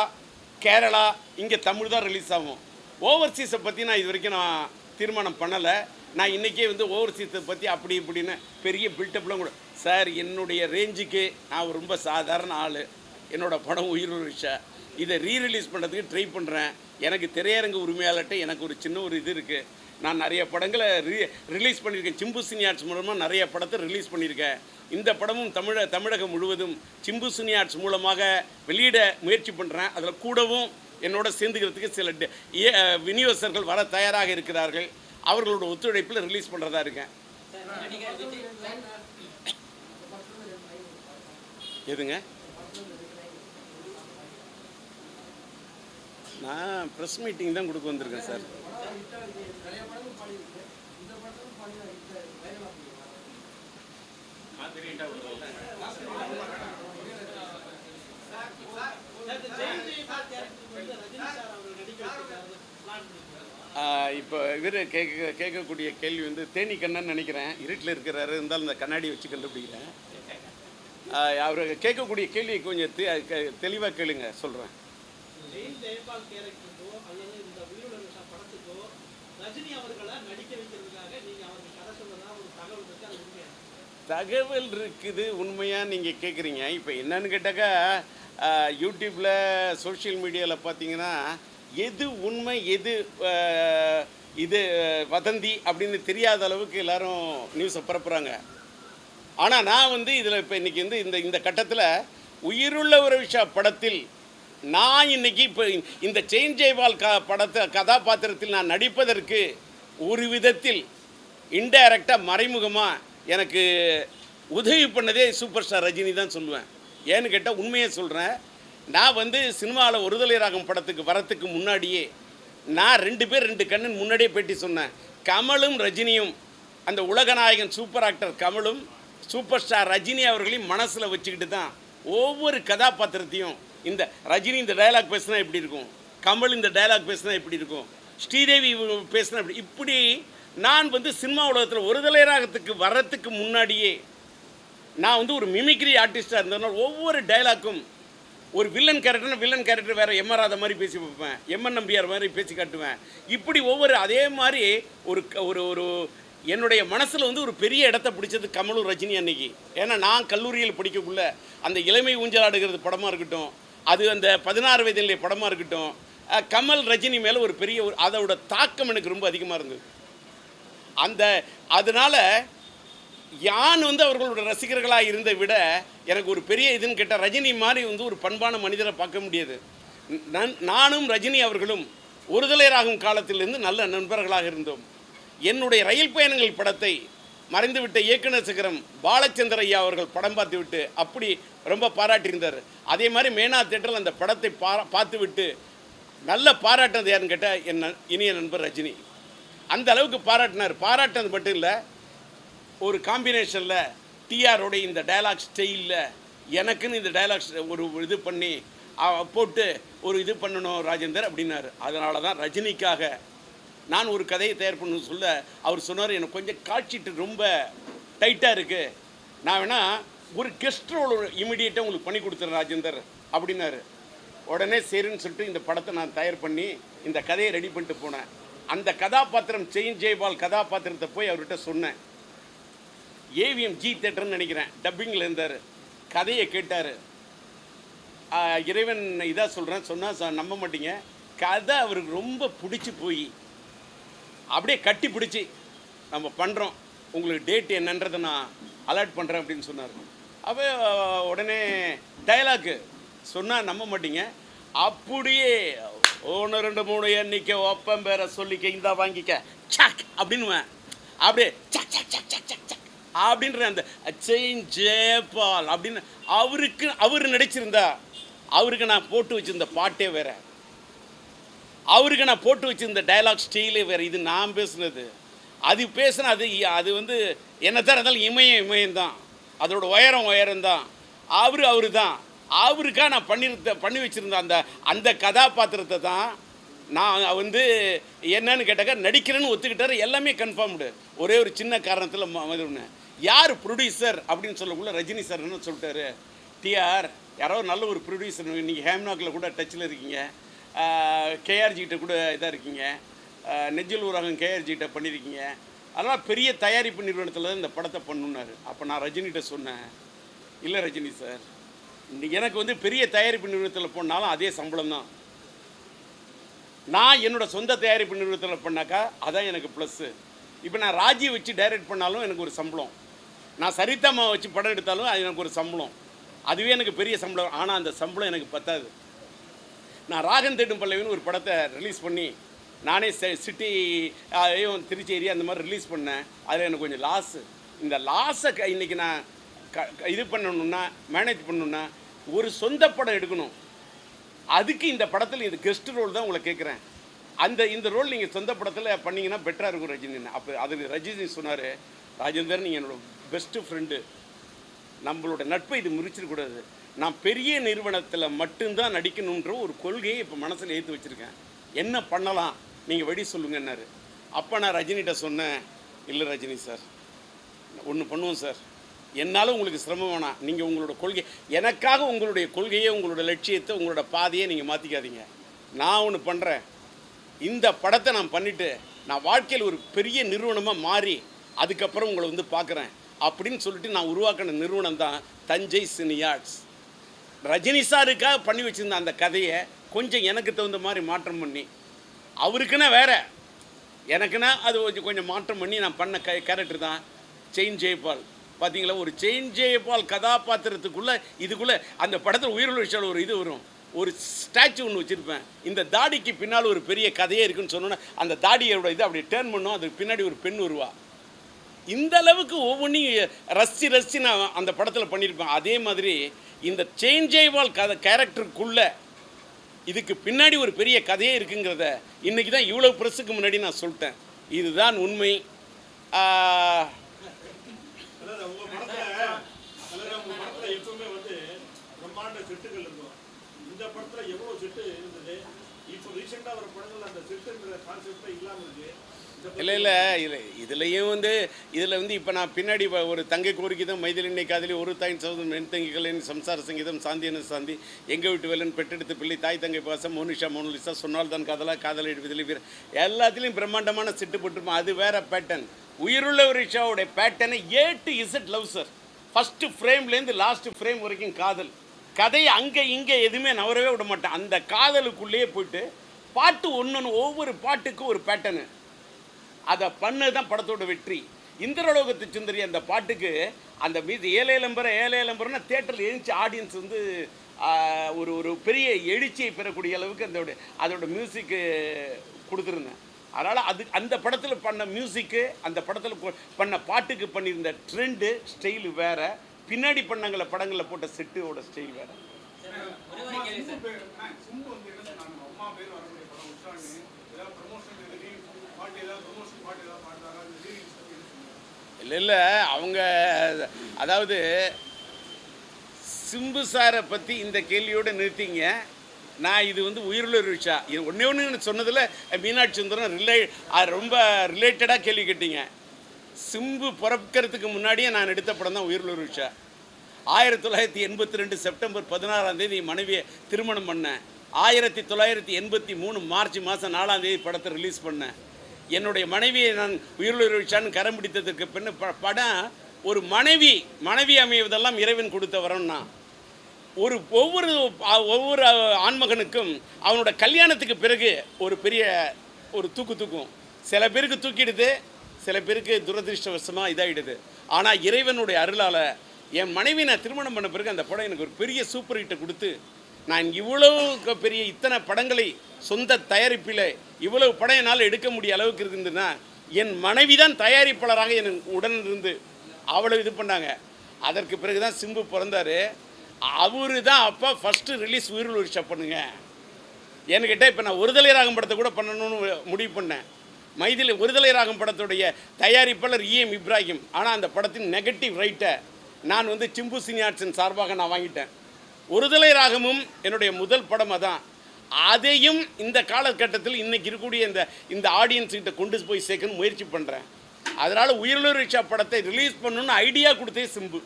கேரளா, இங்கே தமிழ் தான் ரிலீஸ் ஆகும். ஓவர்சீஸை பற்றி நான் இது வரைக்கும் நான் தீர்மானம் பண்ணலை. நான் இன்றைக்கே வந்து ஓவர்சீஸை பற்றி அப்படி இப்படின்னு பெரிய பில்டப்லாம் கூட சார், என்னுடைய ரேஞ்சுக்கு நான் ரொம்ப சாதாரண ஆள். என்னோடய படம் உயிர் விஷா இதை ரீரிலீஸ் பண்ணுறதுக்கு ட்ரை பண்ணுறேன். எனக்கு திரையரங்கு உரிமையாளர்கிட்ட எனக்கு ஒரு சின்ன ஒரு இது இருக்குது. நான் நிறைய படங்களை ரிலீஸ் பண்ணியிருக்கேன். சிம்பு சினி ஆர்ட்ஸ் மூலமாக நிறைய படத்தை ரிலீஸ் பண்ணியிருக்கேன். இந்த படமும் தமிழகம் முழுவதும் சிம்பு சினி ஆர்ட்ஸ் மூலமாக வெளியிட முயற்சி பண்ணுறேன். அதில் கூடவும் என்னோட சேர்ந்துக்கிறதுக்கு சில விநியோகஸ்தர்கள் வர தயாராக இருக்கிறார்கள். அவர்களோட ஒத்துழைப்பில் ரிலீஸ் பண்ணுறதா இருக்கேன். எதுங்க? நான் ப்ரெஸ் மீட்டிங் தான் கொடுக்க வந்திருக்கேன் சார். இப்போ இவர் கேட்கக்கூடிய கேள்வி வந்து தேனி கண்ணன் நினைக்கிறேன். இருட்டில் இருக்கிறாரு, இருந்தாலும் இந்த கண்ணாடி வச்சு கண்டுபிடிக்கிறேன். அவர் கேட்கக்கூடிய கேள்வியை கொஞ்சம் தெளிவாக கேளுங்க, சொல்கிறேன். தகவல் இருக்குது, உண்மையாக நீங்கள் கேட்குறீங்க. இப்போ என்னன்னு கேட்டாக்கா, யூடியூப்பில் சோஷியல் மீடியாவில் பார்த்தீங்கன்னா எது உண்மை எது இது வதந்தி அப்படின்னு தெரியாத அளவுக்கு எல்லோரும் நியூஸை பரப்புகிறாங்க. ஆனால் நான் வந்து இதில் இப்போ இன்றைக்கி வந்து இந்த கட்டத்தில் உயிருள்ள ஒரு விஷயம் படத்தில் நான் இன்றைக்கி இப்போ இந்த செயின் ஜெய்வால் கதாபாத்திரத்தில் நான் நடிப்பதற்கு ஒரு விதத்தில் இன்டைரக்டாக மறைமுகமாக எனக்கு உதவி பண்ணதே சூப்பர் ஸ்டார் ரஜினி தான் சொல்லுவேன். ஏன்னு கேட்டால் உண்மையை சொல்கிறேன். நான் வந்து சினிமாவில் ஒருதலை ராகம் படத்துக்கு வரத்துக்கு முன்னாடியே நான் 2 பேர் 2 கண்ணன் முன்னாடியே பேட்டி சொன்னேன். கமலும் ரஜினியும், அந்த உலகநாயகன் சூப்பர் ஆக்டர் கமலும் சூப்பர் ஸ்டார் ரஜினி அவர்களையும் மனசில் வச்சுக்கிட்டு தான் ஒவ்வொரு கதாபாத்திரத்தையும், இந்த ரஜினி இந்த டைலாக் பேசினா எப்படி இருக்கும், கமல் இந்த டைலாக் பேசினா எப்படி இருக்கும், ஸ்ரீதேவி பேசினா இப்படி நான் வந்து சினிமா உலகத்தில் ஒருதலை ராகத்துக்கு வர்றதுக்கு முன்னாடியே நான் வந்து ஒரு மிமிக்ரி ஆர்டிஸ்டாக இருந்ததுனால ஒவ்வொரு டைலாக்கும் ஒரு வில்லன் கேரக்டர் வேறு எம்.ஆர். ராதா மாதிரி பேசி வைப்பேன், எம்என் நம்பியார் மாதிரி பேசி காட்டுவேன். இப்படி ஒவ்வொரு அதே மாதிரி ஒரு என்னுடைய மனசில் வந்து ஒரு பெரிய இடத்த பிடிச்சது கமலும் ரஜினி அன்னைக்கு. ஏன்னா நான் கல்லூரியில் படிக்கக்குள்ள அந்த இளமை ஊஞ்சலாடுகிறது படமாக இருக்கட்டும், அது அந்த 16 வயதிலே படமாக இருக்கட்டும், கமல் ரஜினி மேலே ஒரு பெரிய அதோட தாக்கம் எனக்கு ரொம்ப அதிகமாக இருந்தது. அதனால் யான் வந்து அவர்களோட ரசிகர்களாக இருந்ததை விட எனக்கு ஒரு பெரிய இதுன்னு கேட்டால், ரஜினி மாதிரி வந்து ஒரு பண்பான மனிதரை பார்க்க முடியாது. நானும் ரஜினி அவர்களும் ஒருதலை ராகும் காலத்திலிருந்து நல்ல நண்பர்களாக இருந்தோம். என்னுடைய ரயில் பயணங்கள் படத்தை மறைந்துவிட்ட இயக்குனர் சிகரம் பாலச்சந்திர ஐயா அவர்கள் படம் பார்த்து விட்டு அப்படி ரொம்ப பாராட்டியிருந்தார். அதே மாதிரி மேனா தேட்டரில் அந்த படத்தை பார்த்துவிட்டு நல்ல பாராட்டினது யாருன்னு கேட்டால் என் இனிய நண்பர் ரஜினி. அந்த அளவுக்கு பாராட்டினார். பாராட்டினது மட்டும் இல்லை, ஒரு காம்பினேஷனில் டிஆரோட இந்த டைலாக் ஸ்டைலில் எனக்குன்னு இந்த டைலாக்ஸ் ஒரு இது பண்ணி போட்டு ஒரு இது பண்ணணும் ராஜேந்தர் அப்படின்னாரு. அதனால தான் ரஜினிக்காக நான் ஒரு கதையை தயார் பண்ணணும்னு சொல்ல அவர் சொன்னார், எனக்கு கொஞ்சம் காட்சிட்டு ரொம்ப டைட்டாக இருக்குது, நான் வேணால் ஒரு கெஸ்ட் ரோல் இமீடியட்டாக உங்களுக்கு பண்ணி கொடுத்துறேன் ராஜேந்தர் அப்படின்னாரு. உடனே சரின்னு சொல்லிட்டு இந்த படத்தை நான் தயார் பண்ணி இந்த கதையை ரெடி பண்ணிட்டு போனேன். அந்த கதாபாத்திரம் செயின் ஜெய்பால் கதாபாத்திரத்தை போய் அவர்கிட்ட சொன்னேன். ஏவிஎம் ஜி தேட்டர்னு நினைக்கிறேன், டப்பிங்கில் இருந்தார். கதையை கேட்டார். இறைவன் இதாக சொல்கிறேன் சொன்னால் நம்ப மாட்டீங்க, கதை அவருக்கு ரொம்ப பிடிச்சி போய் அப்படியே கட்டி பிடிச்சி நம்ம பண்ணுறோம், உங்களுக்கு டேட் என்னன்றதை நான் அலர்ட் பண்ணுறேன் அப்படின்னு சொன்னார். அப்போ உடனே டைலாக்கு சொன்னால் நம்ப மாட்டீங்க, அப்படியே 1 2 3 எண்ணிக்க ஒப்பம் பேரை சொல்லிக்க இந்தா வாங்கிக்க சக் அப்படின்னுவேன். அப்படியே சக் சக் சக் சக் சக் சக் அப்படின்ற அந்த செயின் ஜெயபால் அப்படின்னு அவர் நடிச்சிருந்தா அவருக்கு நான் போட்டு வச்சுருந்த பாட்டே வேறு, அவருக்கு நான் போட்டு வச்சுருந்த டைலாக் ஸ்டைலே வேறு. இது நான் பேசுனது, அது பேசுன அது வந்து என்னத்தான் இருந்தாலும் இமயம்தான், அதோட உயரம் தான். அவரு தான். அவருக்காக நான் பண்ணி வச்சுருந்த அந்த கதாபாத்திரத்தை தான் நான் வந்து என்னன்னு கேட்டாக்கா நடிக்கிறேன்னு ஒத்துக்கிட்டாரு. எல்லாமே கன்ஃபார்ம்டு. ஒரே ஒரு சின்ன காரணத்தில் யார் ப்ரொடியூசர் அப்படின்னு சொல்லக்குள்ள ரஜினி சார் என்ன சொல்லிட்டாரு, டிஆர் யாரோ நல்ல ஒரு ப்ரொடியூசர், நீங்கள் ஹேம்நாக்கில் கூட டச்சில் இருக்கீங்க, கேஆர்ஜிகிட்ட கூட இதாக இருக்கீங்க, நெஞ்சில் ஊராகம் கேஆர்ஜிகிட்ட பண்ணியிருக்கீங்க, அதெல்லாம் பெரிய தயாரிப்பு நிறுவனத்தில் தான் இந்த படத்தை பண்ணுனாரு. அப்போ நான் ரஜினிகிட்ட சொன்னேன், இல்லை ரஜினி சார், எனக்கு வந்து பெரிய தயாரிப்பு நிறுவனத்தில் போனாலும் அதே சம்பளம் தான். நான் என்னோடய சொந்த தயாரிப்பு நிறுவனத்தில் பண்ணாக்கா அதான் எனக்கு ப்ளஸ்ஸு. இப்போ நான் ராஜி வச்சு டைரக்ட் பண்ணாலும் எனக்கு ஒரு சம்பளம், நான் சரிதாம்மா வச்சு படம் எடுத்தாலும் அது எனக்கு ஒரு சம்பளம், அதுவே எனக்கு பெரிய சம்பளம். ஆனால் அந்த சம்பளம் எனக்கு பத்தாது. நான் ராகன் தேடும் பல்லவின்னு ஒரு படத்தை ரிலீஸ் பண்ணி நானே சிட்டி திருச்சி ஏரியா அந்த மாதிரி ரிலீஸ் பண்ணேன். அதில் எனக்கு கொஞ்சம் லாஸு. இந்த லாஸை இன்றைக்கி நான் இது பண்ணணுன்னா, மேனேஜ் பண்ணணுன்னா ஒரு சொந்த படம் எடுக்கணும். அதுக்கு இந்த படத்தில் இது கெஸ்ட் ரோல் தான் உங்களை கேட்குறேன். இந்த ரோல் நீங்கள் சொந்த படத்தில் பண்ணிங்கன்னா பெட்டராக இருக்கும் ரஜினி. அப்போ அதில் ரஜினி சொன்னார், ராஜேந்தர் நீங்கள் என்னோடய பெஸ்ட்டு ஃப்ரெண்டு, நம்மளோட நட்பை இது முறிச்சிடக்கூடாது, நான் பெரிய நிறுவனத்தில் மட்டும்தான் நடிக்கணுன்ற ஒரு கொள்கையை இப்போ மனசில் ஏற்று வச்சுருக்கேன், என்ன பண்ணலாம் நீங்கள் வழி சொல்லுங்கன்னாரு. அப்போ நான் ரஜினிகிட்ட சொன்னேன், இல்லை ரஜினி சார் ஒன்று பண்ணுவோம் சார், என்னால் உங்களுக்கு சிரமம் வேணாம், நீங்கள் உங்களோட கொள்கை எனக்காக உங்களுடைய கொள்கையை உங்களோட லட்சியத்தை உங்களோட பாதையை நீங்கள் மாற்றிக்காதீங்க, நான் ஒன்று பண்ணுறேன், இந்த படத்தை நான் பண்ணிவிட்டு நான் வாழ்க்கையில் ஒரு பெரிய நிறுவனமாக மாறி அதுக்கப்புறம் உங்களை வந்து பார்க்குறேன் அப்படின்னு சொல்லிட்டு நான் உருவாக்கின நிறுவனம் தான் தஞ்சை சினியார்ட்ஸ். ரஜினி சாருக்காக பண்ணி வச்சுருந்த அந்த கதையை கொஞ்சம் எனக்கு தகுந்த மாதிரி மாற்றம் பண்ணி, அவருக்குன்னா வேறு, எனக்குன்னா அது கொஞ்சம் மாற்றம் பண்ணி நான் பண்ண கேரக்டர் தான் செயின் ஜெயபால். பார்த்தீங்களா, ஒரு செயின் ஜெயபால் கதாபாத்திரத்துக்குள்ளே இதுக்குள்ளே அந்த படத்தில் உயிருள்ள விஷயம் ஒரு இது வரும், ஒரு ஸ்டாச்சு ஒன்று வச்சுருப்பேன், இந்த தாடிக்கு பின்னால் ஒரு பெரிய கதையே இருக்குன்னு சொன்னோன்னா அந்த தாடியோட இது அப்படி டேர்ன் பண்ணோம், அதுக்கு பின்னாடி ஒரு பெண் வருவா. இந்த அளவுக்கு ஒவ்வொன்றையும் ரசித்து நான் அந்த படத்தில் பண்ணியிருப்பேன். அதே மாதிரி இந்த செயின் ஜெயபால் கேரக்டருக்குள்ளே இதுக்கு பின்னாடி ஒரு பெரிய கதையே இருக்குங்கிறத இன்றைக்கி தான் இவ்வளோ ப்ரெஸ்ஸுக்கு முன்னாடி நான் சொல்லிட்டேன். இதுதான் உண்மை. இந்த படத்துல எவ்வளவு செட்டு இருந்தது, இப்போ ரீசெண்டா வர படங்கள் அந்த செட்டுங்கிற கான்செப்டே இல்லாமல் இருக்கு. இல்லை இதுலேயும் இதில் இப்போ நான் பின்னாடி ஒரு தங்கை கோரிக்கைதான் மைதிலினை காதலி ஒரு தாயின் சௌதம் மென்தங்கிகளின் சம்சார சங்கீதம் சாந்தியான சாந்தி எங்கள் வீட்டு வேலன் பெற்றெடுத்த பிள்ளை தாய் தங்கை பாசம் மோனிஷா மோனலிசா சொன்னால் தான் காதலா காதல் விதலி வீர எல்லாத்துலேயும் பிரம்மாண்டமான செட்டு போட்டிருப்போம். அது வேறு பேட்டர்ன். உயிருள்ள ஒரு ரிஷாவோடைய பேட்டர்னை A to Z love sir. First ஃப்ரேம்லேருந்து லாஸ்ட்டு ஃப்ரேம் வரைக்கும் காதல். கதையை அங்கே இங்கே எதுவுமே நவரவே விட மாட்டேன். அந்த காதலுக்குள்ளேயே போயிட்டு பாட்டு ஒன்று ஒவ்வொரு பாட்டுக்கும் ஒரு பேட்டர்னு, அதை பண்ணது தான் படத்தோட வெற்றி. இந்திரலோகத்து சுந்தரி அந்த பாட்டுக்கு அந்த மீது ஏழேலம்பரம்னா தேட்டரில் எழுந்துச்சு ஆடியன்ஸ் வந்து ஒரு பெரிய எழுச்சியை பெறக்கூடிய அளவுக்கு அதோட மியூசிக்கு கொடுத்துருந்தேன். அதனால் அந்த படத்தில் பண்ண மியூசிக்கு, அந்த படத்தில் பண்ண பாட்டுக்கு பண்ணியிருந்த ட்ரெண்டு ஸ்டைலு வேறு, பின்னாடி பண்ணங்கள படங்களில் போட்ட செட்டோட ஸ்டைல் வேறு. இல்லை அவங்க அதாவது சிம்பு சாரை பற்றி இந்த கேள்வியோடு நிறுத்திங்க. நான் இது உயிருள்ள ஒரு விஷயம். இது ஒன்று சொன்னதில் மீனாட்சி சுந்தரம் ரொம்ப ரிலேட்டடாக கேள்வி கேட்டீங்க. சிம்பு பிறக்கிறதுக்கு முன்னாடியே நான் எடுத்த படம் தான் உயிருள்ள ஒரு விஷயம். 1982 செப்டம்பர் 16 மனைவியை திருமணம் பண்ணேன். 1983 மார்ச் மாதம் 4 படத்தை ரிலீஸ் பண்ணேன். என்னுடைய மனைவியை நான் உயிருள்ள விஷான்னு கரம் பிடித்ததுக்கு பின்ன படம் ஒரு மனைவி அமைவதெல்லாம் இறைவன் கொடுத்த வரம்னா ஒவ்வொரு ஆண்மகனுக்கும் அவனோட கல்யாணத்துக்கு பிறகு ஒரு பெரிய ஒரு தூக்கும். சில பேருக்கு தூக்கிடுது, சில பேருக்கு துரதிருஷ்டவசமாக இதாகிடுது. ஆனால் இறைவனுடைய அருளால் என் மனைவி நான் திருமணம் பண்ண பிறகு அந்த படம் எனக்கு ஒரு பெரிய சூப்பர் ஹிட்டை கொடுத்து நான் இவ்வளவு பெரிய இத்தனை படங்களை சொந்த தயாரிப்பில் இவ்வளவு படம் என்னால் எடுக்க முடிய அளவுக்கு இருந்ததுன்னா என் மனைவி தான் தயாரிப்பாளராக என் உடன் இருந்து அவ்வளோ இது பண்ணாங்க. அதற்கு பிறகு தான் சிம்பு பிறந்தார். அவரு தான் அப்போ ஃபஸ்ட்டு ரிலீஸ் உயிரில் உரிச்சா பண்ணுங்க என்கிட்ட. இப்போ நான் ஒருதலை ராகம் படத்தை கூட பண்ணணும்னு முடிவு பண்ணேன். ஒருதலை ராகம் படத்துடைய தயாரிப்பாளர் இஎம் இப்ராஹிம். ஆனால் அந்த படத்தின் நெகட்டிவ் ரைட்டை நான் வந்து சிம்பு சினியார்ட்ஸின் சார்பாக நான் வாங்கிட்டேன். ஒருதலை ராகமும் என்னுடைய முதல் படம் அதான். அதையும் இந்த காலகட்டத்தில் இன்றைக்கி இருக்கக்கூடிய இந்த ஆடியன்ஸ்கிட்ட கொண்டு போய் சேர்க்கணும்னு முயற்சி பண்ணுறேன். அதனால் உயிரிழு ரிக்ஷா படத்தை ரிலீஸ் பண்ணணுன்னு ஐடியா கொடுத்தே சிம்பு.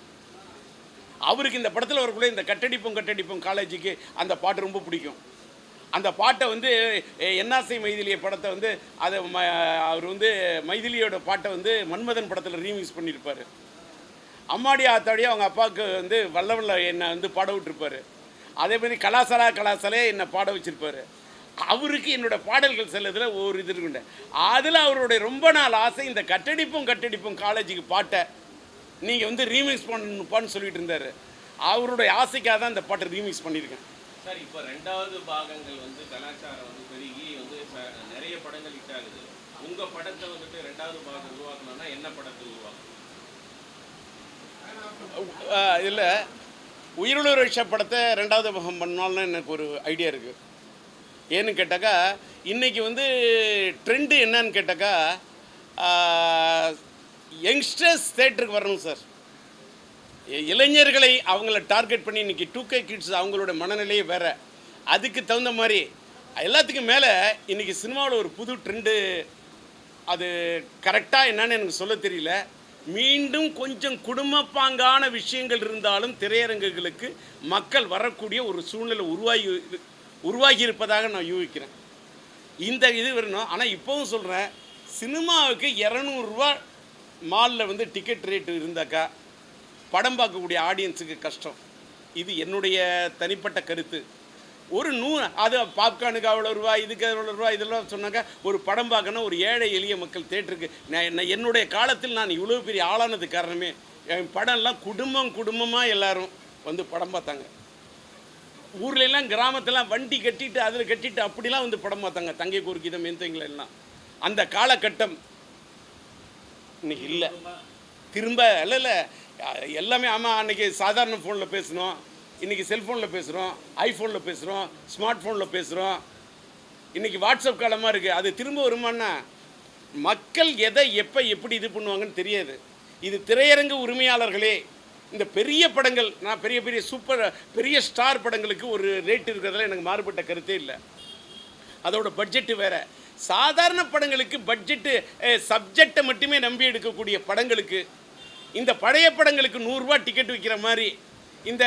அவருக்கு இந்த படத்தில் வரக்கூடிய இந்த கட்டடிப்பும் காலேஜுக்கு அந்த பாட்டு ரொம்ப பிடிக்கும். அந்த பாட்டை வந்து என்னாசை மைதிலிய படத்தை வந்து அதை அவர் வந்து மைதிலியோட பாட்டை வந்து மன்மதன் படத்தில் ரீமிக்ஸ் பண்ணியிருப்பார். அம்மாடி ஆத்தாடியே அவங்க அப்பாவுக்கு வந்து வல்ல என்னை வந்து பாட விட்டுருப்பார். அதே மாதிரி கலாசாலே என்னை பாட வச்சுருப்பார். அவருக்கு என்னோடய பாடல்கள் செல்லதில் ஒரு இது இருக்குண்ட. அதில் அவருடைய ரொம்ப நாள் ஆசை இந்த கட்டடிப்பும் காலேஜுக்கு பாட்டை நீங்கள் வந்து ரீமிக்ஸ் பண்ணணுப்பான்னு சொல்லிட்டு இருந்தார். அவருடைய ஆசைக்காக தான் இந்த பாட்டை ரீமிக்ஸ் பண்ணியிருக்கேன். சார், இப்போ 2வது பாகங்கள் வந்து கலாச்சாரம் வந்து பெருகி வந்து நிறைய படங்கள் ஹிட் ஆகுது. உங்கள் படத்தை வந்துட்டு 2வது பாகம் உருவாக்கணும்னா என்ன படத்தை உருவாக்கணும்? இல்லை, உயிரிழு ரிக்ஷா படத்தை 2வது பாகம் பண்ணாலும் எனக்கு ஒரு ஐடியா இருக்குது. ஏன்னு கேட்டாக்கா இன்றைக்கி வந்து ட்ரெண்டு என்னன்னு கேட்டாக்கா யங்ஸ்டர்ஸ் தேட்டருக்கு வரணும் சார். இளைஞர்களை அவங்கள டார்கெட் பண்ணி இன்றைக்கி 2K கிட்ஸ் அவங்களோட மனநிலையே வேறு. அதுக்கு தகுந்த மாதிரி எல்லாத்துக்கும் மேலே இன்றைக்கி சினிமாவில் ஒரு புது ட்ரெண்டு. அது கரெக்டாக என்னன்னு எனக்கு சொல்ல தெரியல. மீண்டும் கொஞ்சம் குடும்பப்பாங்கான விஷயங்கள் இருந்தாலும் திரையரங்குகளுக்கு மக்கள் வரக்கூடிய ஒரு சூழ்நிலை உருவாகி இருப்பதாக நான் யூகிக்கிறேன். இந்த இது வரணும். ஆனால் இப்போவும் சொல்கிறேன், சினிமாவுக்கு 200 ரூபா மாலில் வந்து டிக்கெட் ரேட்டு இருந்தாக்கா படம் பார்க்கக்கூடிய ஆடியன்ஸுக்கு கஷ்டம். இது என்னுடைய தனிப்பட்ட கருத்து. ஒரு அது பாப்கார்னுக்கு அவ்வளோ ரூபா, இதுக்கு அவ்வளோ ரூபா, இதெல்லாம் சொன்னாக்கா ஒரு படம் பார்க்கணும் ஒரு ஏழை எளிய மக்கள் தேட்டருக்கு. என்னுடைய காலத்தில் நான் இவ்வளோ பெரிய ஆளானது காரணமே என் படம்லாம் குடும்பமாக எல்லோரும் வந்து படம் பார்த்தாங்க. ஊர்லெல்லாம் கிராமத்திலாம் வண்டி கட்டிட்டு அதில் கட்டிட்டு அப்படிலாம் வந்து படம் பார்த்தாங்க. தங்கை கோர்க்கிதம் எல்லாம் அந்த காலகட்டம் இன்னைக்கு இல்லை. திரும்ப இல்லை எல்லாமே. ஆமாம், அன்றைக்கி சாதாரண ஃபோனில் பேசணும், இன்றைக்கி செல்ஃபோனில் பேசுகிறோம், ஐஃபோனில் பேசுகிறோம், ஸ்மார்ட் ஃபோனில் பேசுகிறோம். இன்றைக்கி வாட்ஸ்அப் காலமாக இருக்குது. அது திரும்ப வருமானா மக்கள் எதை எப்போ எப்படி இது பண்ணுவாங்கன்னு தெரியாது. இது திரையரங்கு உரிமையாளர்களே இந்த பெரிய படங்கள், நான் பெரிய பெரிய ஸ்டார் படங்களுக்கு ஒரு ரேட் இருக்கிறதுல எனக்கு மாறுபட்ட கருத்தே இல்லை. அதோட பட்ஜெட்டு வேறு. சாதாரண படங்களுக்கு பட்ஜெட்டு சப்ஜெக்டை மட்டுமே நம்பி எடுக்கக்கூடிய படங்களுக்கு, இந்த பழைய படங்களுக்கு 100 ரூபா டிக்கெட் விற்கிற மாதிரி இந்த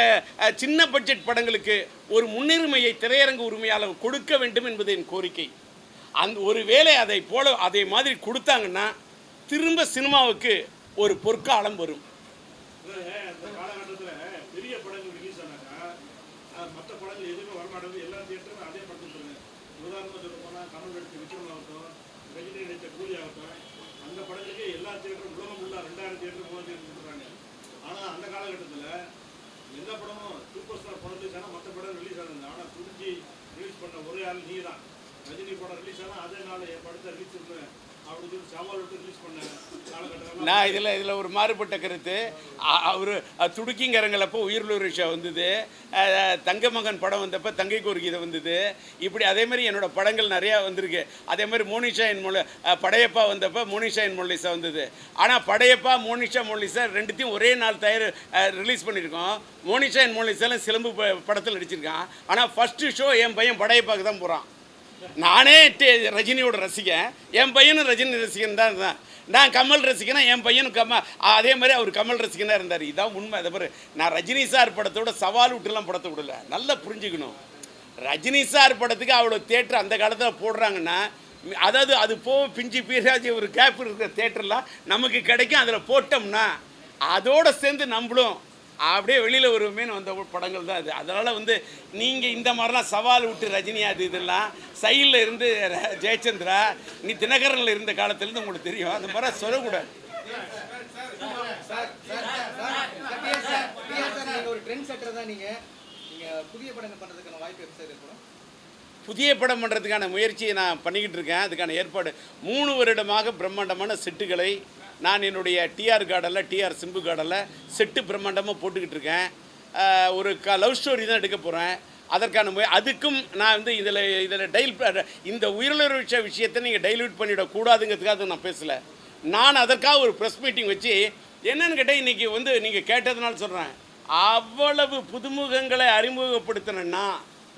சின்ன பட்ஜெட் படங்களுக்கு ஒரு முன்னுரிமையை திரையரங்கு உரிமையாளர் கொடுக்க வேண்டும் என்பது என் கோரிக்கை. ஒரு வேளை அதை மாதிரி கொடுத்தாங்கன்னா திரும்ப சினிமாவுக்கு ஒரு பொற்காலம் வரும். அந்த காலகட்டத்தில் பெரிய படங்கள் ரிலீஸ் ஆனாக்கா மற்ற படங்கள் எதுவுமே வரமாட்டேங்குது. எல்லா தியேட்டரும் அதே படத்தில் சொல்லுங்க. உதாரணமாக சொல்ல போனால் கமல் நடித்த விக்ரம் ஆகட்டும், ரஜினி நடித்த கூலி ஆகட்டும், அந்த படத்துக்கு எல்லா தியேட்டரும் உலகம் உள்ள 2000 தியேட்டர் 3000 தியேட்டர் கொடுக்குறாங்க. ஆனால் அந்த காலகட்டத்தில் எல்லா படமும் சூப்பர் ஸ்டார் படம் ரிலீஸ் ஆனால் மற்ற படம் ரிலீஸ் ஆனது. ஆனால் துணிஞ்சி ரிலீஸ் பண்ண ஒரே ஆள் நீ தான். ரஜினி படம் ரிலீஸ் ஆனால் அதே நாள் என் படத்தை ரிலீஸ் பண்ணுவேன் அப்படின்னு சொல்லி சவால் விட்டு ரிலீஸ் பண்ணேன் காலகட்டம். நான் இதில் ஒரு மாறுபட்ட கருத்து. அவர் துடுக்கிங்கரங்களப்போ உயிரிழு ரிக்ஷா வந்தது, தங்கமகன் படம் வந்தப்போ தங்கை கோர்க்கிதை வந்தது. இப்படி அதேமாதிரி என்னோடய படங்கள் நிறையா வந்திருக்கு. அதேமாதிரி மோனிஷா என் படையப்பா வந்தப்போ மோனிஷா என் மொழிசா வந்தது. ஆனால் படையப்பா மோனிஷா மொழிசா ரெண்டுத்தையும் ஒரே நாள் ரிலீஸ் பண்ணியிருக்கோம். மோனிஷா என் மொழிசாலும் சிலம்பு படத்தில் நடிச்சிருக்கான். ஆனால் ஃபஸ்ட்டு ஷோ என் பையன் படையப்பாவுக்கு தான் போகிறான். நானே ரஜினியோட ரசிகன், என் பையனும் ரஜினி ரசிகன் தான் இருந்தான். நான் கமல் ரசிகனா, என் பையனும் அதே மாதிரி அவர் கமல் ரசிகனாக இருந்தார். இதான் உண்மை. அதை பாரு, நான் ரஜினி சார் படத்தோட சவால் விட்டுலாம் படத்தை விடல. நல்லா புரிஞ்சுக்கணும், ரஜினி சார் படத்துக்கு அவ்வளோ தேட்டர் அந்த காலத்தில் போடுறாங்கன்னா, அதாவது அது பிஞ்சு பீராஜி ஒரு கேப் இருக்கிற தேட்டர்லாம் நமக்கு கிடைக்கும். அதில் போட்டோம்னா அதோடு சேர்ந்து நம்மளும் அப்படியே வெளியில் வருவேன்னு வந்த படங்கள் தான் அது. அதனால் வந்து நீங்கள் இந்த மாதிரிலாம் சவால் விட்டு ரஜினி அது இதெல்லாம் சைடில் இருந்து ஜெயச்சந்திரா, நீ தினகரனில் இருந்த காலத்துலேருந்து உங்களுக்கு தெரியும். அந்த மாதிரி சொல்லக்கூடாது. ஒரு ட்ரெண்ட் செட்டர் தான் நீங்கள் புதிய படங்கள் பண்ணுறதுக்கான வாய்ப்பு எப்படி சார் இருக்கணும்? புதிய படம் பண்ணுறதுக்கான முயற்சியை நான் பண்ணிக்கிட்டு இருக்கேன். அதுக்கான ஏற்பாடு 3 வருடமாக பிரம்மாண்டமான செட்டுகளை நான் என்னுடைய டிஆர் கார்டனில், டிஆர் சிம்பு கார்டனில் செட்டு பிரம்மாண்டமாக போட்டுக்கிட்டு இருக்கேன். ஒரு லவ் ஸ்டோரி தான் எடுக்க போகிறேன். அதற்கான அதுக்கும் நான் வந்து இதில் இந்த உயிருள்ள விஷயத்தை நீங்கள் டைல்யூட் பண்ணிடக்கூடாதுங்கிறதுக்காக நான் பேசலை. நான் அதற்காக ஒரு ப்ரெஸ் மீட்டிங் வச்சு என்னன்னு கேட்டால் இன்றைக்கி வந்து நீங்கள் கேட்டதுனால சொல்கிறேன், அவ்வளவு புதுமுகங்களை அறிமுகப்படுத்தினேன்னா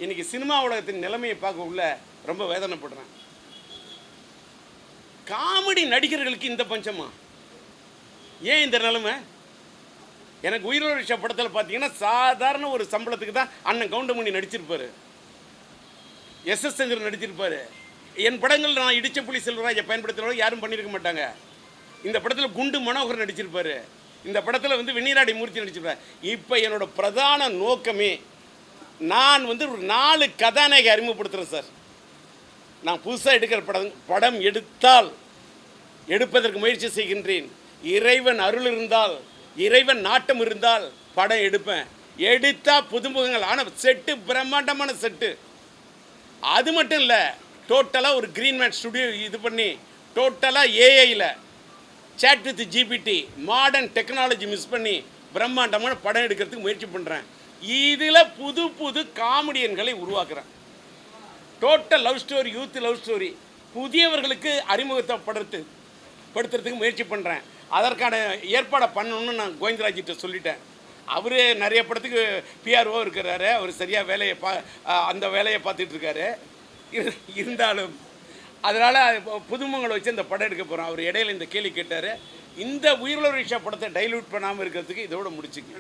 இன்றைக்கி சினிமா உலகத்தின் நிலைமையை பார்க்க உள்ள ரொம்ப வேதனைப்படுறேன். காமெடி நடிகர்களுக்கு இந்த பஞ்சமா? ஏன் இந்த நிலைமை? எனக்கு உயிருள்ள விஷய படத்தில் பார்த்தீங்கன்னா சாதாரண ஒரு சம்பளத்துக்கு தான் அண்ணன் கவுண்டமணி நடிச்சிருப்பார், எஸ்எஸ் சந்திரன் நடிச்சிருப்பார். என் படங்கள் நான் இடிச்ச புலி செல்வராஜை பயன்படுத்துகிறவங்க யாரும் பண்ணியிருக்க மாட்டாங்க. இந்த படத்தில் குண்டு மனோகர் நடிச்சிருப்பார், இந்த படத்தில் வந்து வெந்நீராடி மூர்த்தி நடிச்சிருப்பார். இப்போ என்னோட பிரதான நோக்கமே நான் வந்து ஒரு 4 கதாநாயகி அறிமுகப்படுத்துகிறேன் சார். நான் புதுசாக எடுக்கிற படம் எடுப்பதற்கு முயற்சி செய்கின்றேன். இறைவன் அருள் இருந்தால், இறைவன் நாட்டம் இருந்தால் படம் எடுப்பேன். எடுத்தால் புதுமுகங்கள். ஆனால் செட்டு பிரம்மாண்டமான செட்டு. அது மட்டும் இல்லை, டோட்டலாக ஒரு கிரீன்மேன் ஸ்டுடியோ இது பண்ணி டோட்டலாக ஏஐயில் chat with GPT modern technology miss பண்ணி பிரம்மாண்டமான படம் எடுக்கிறதுக்கு முயற்சி பண்ணுறேன். இதில் புது புது காமெடியன்களை உருவாக்குறேன். Total love story, youth love story புதியவர்களுக்கு அறிமுகப்படுத்துறதுக்கு முயற்சி பண்ணுறேன். அதற்கான ஏற்பாடை பண்ணணும்னு நான் கோவிந்தராஜிட்ட சொல்லிட்டேன். அவர் நிறைய படத்துக்கு பிஆர்ஓ இருக்கிறாரு, அவர் சரியாக அந்த வேலையை பார்த்துட்டு இருக்காரு. இருந்தாலும் அதனால் புதுமுகங்களை வச்சு இந்த படம் எடுக்க போகிறோம். அவர் இடையில இந்த கேள்வி கேட்டார். இந்த உயிருள்ள விஷய படத்தை டைல்யூட் பண்ணாமல் இருக்கிறதுக்கு இதோட முடிச்சுக்கு.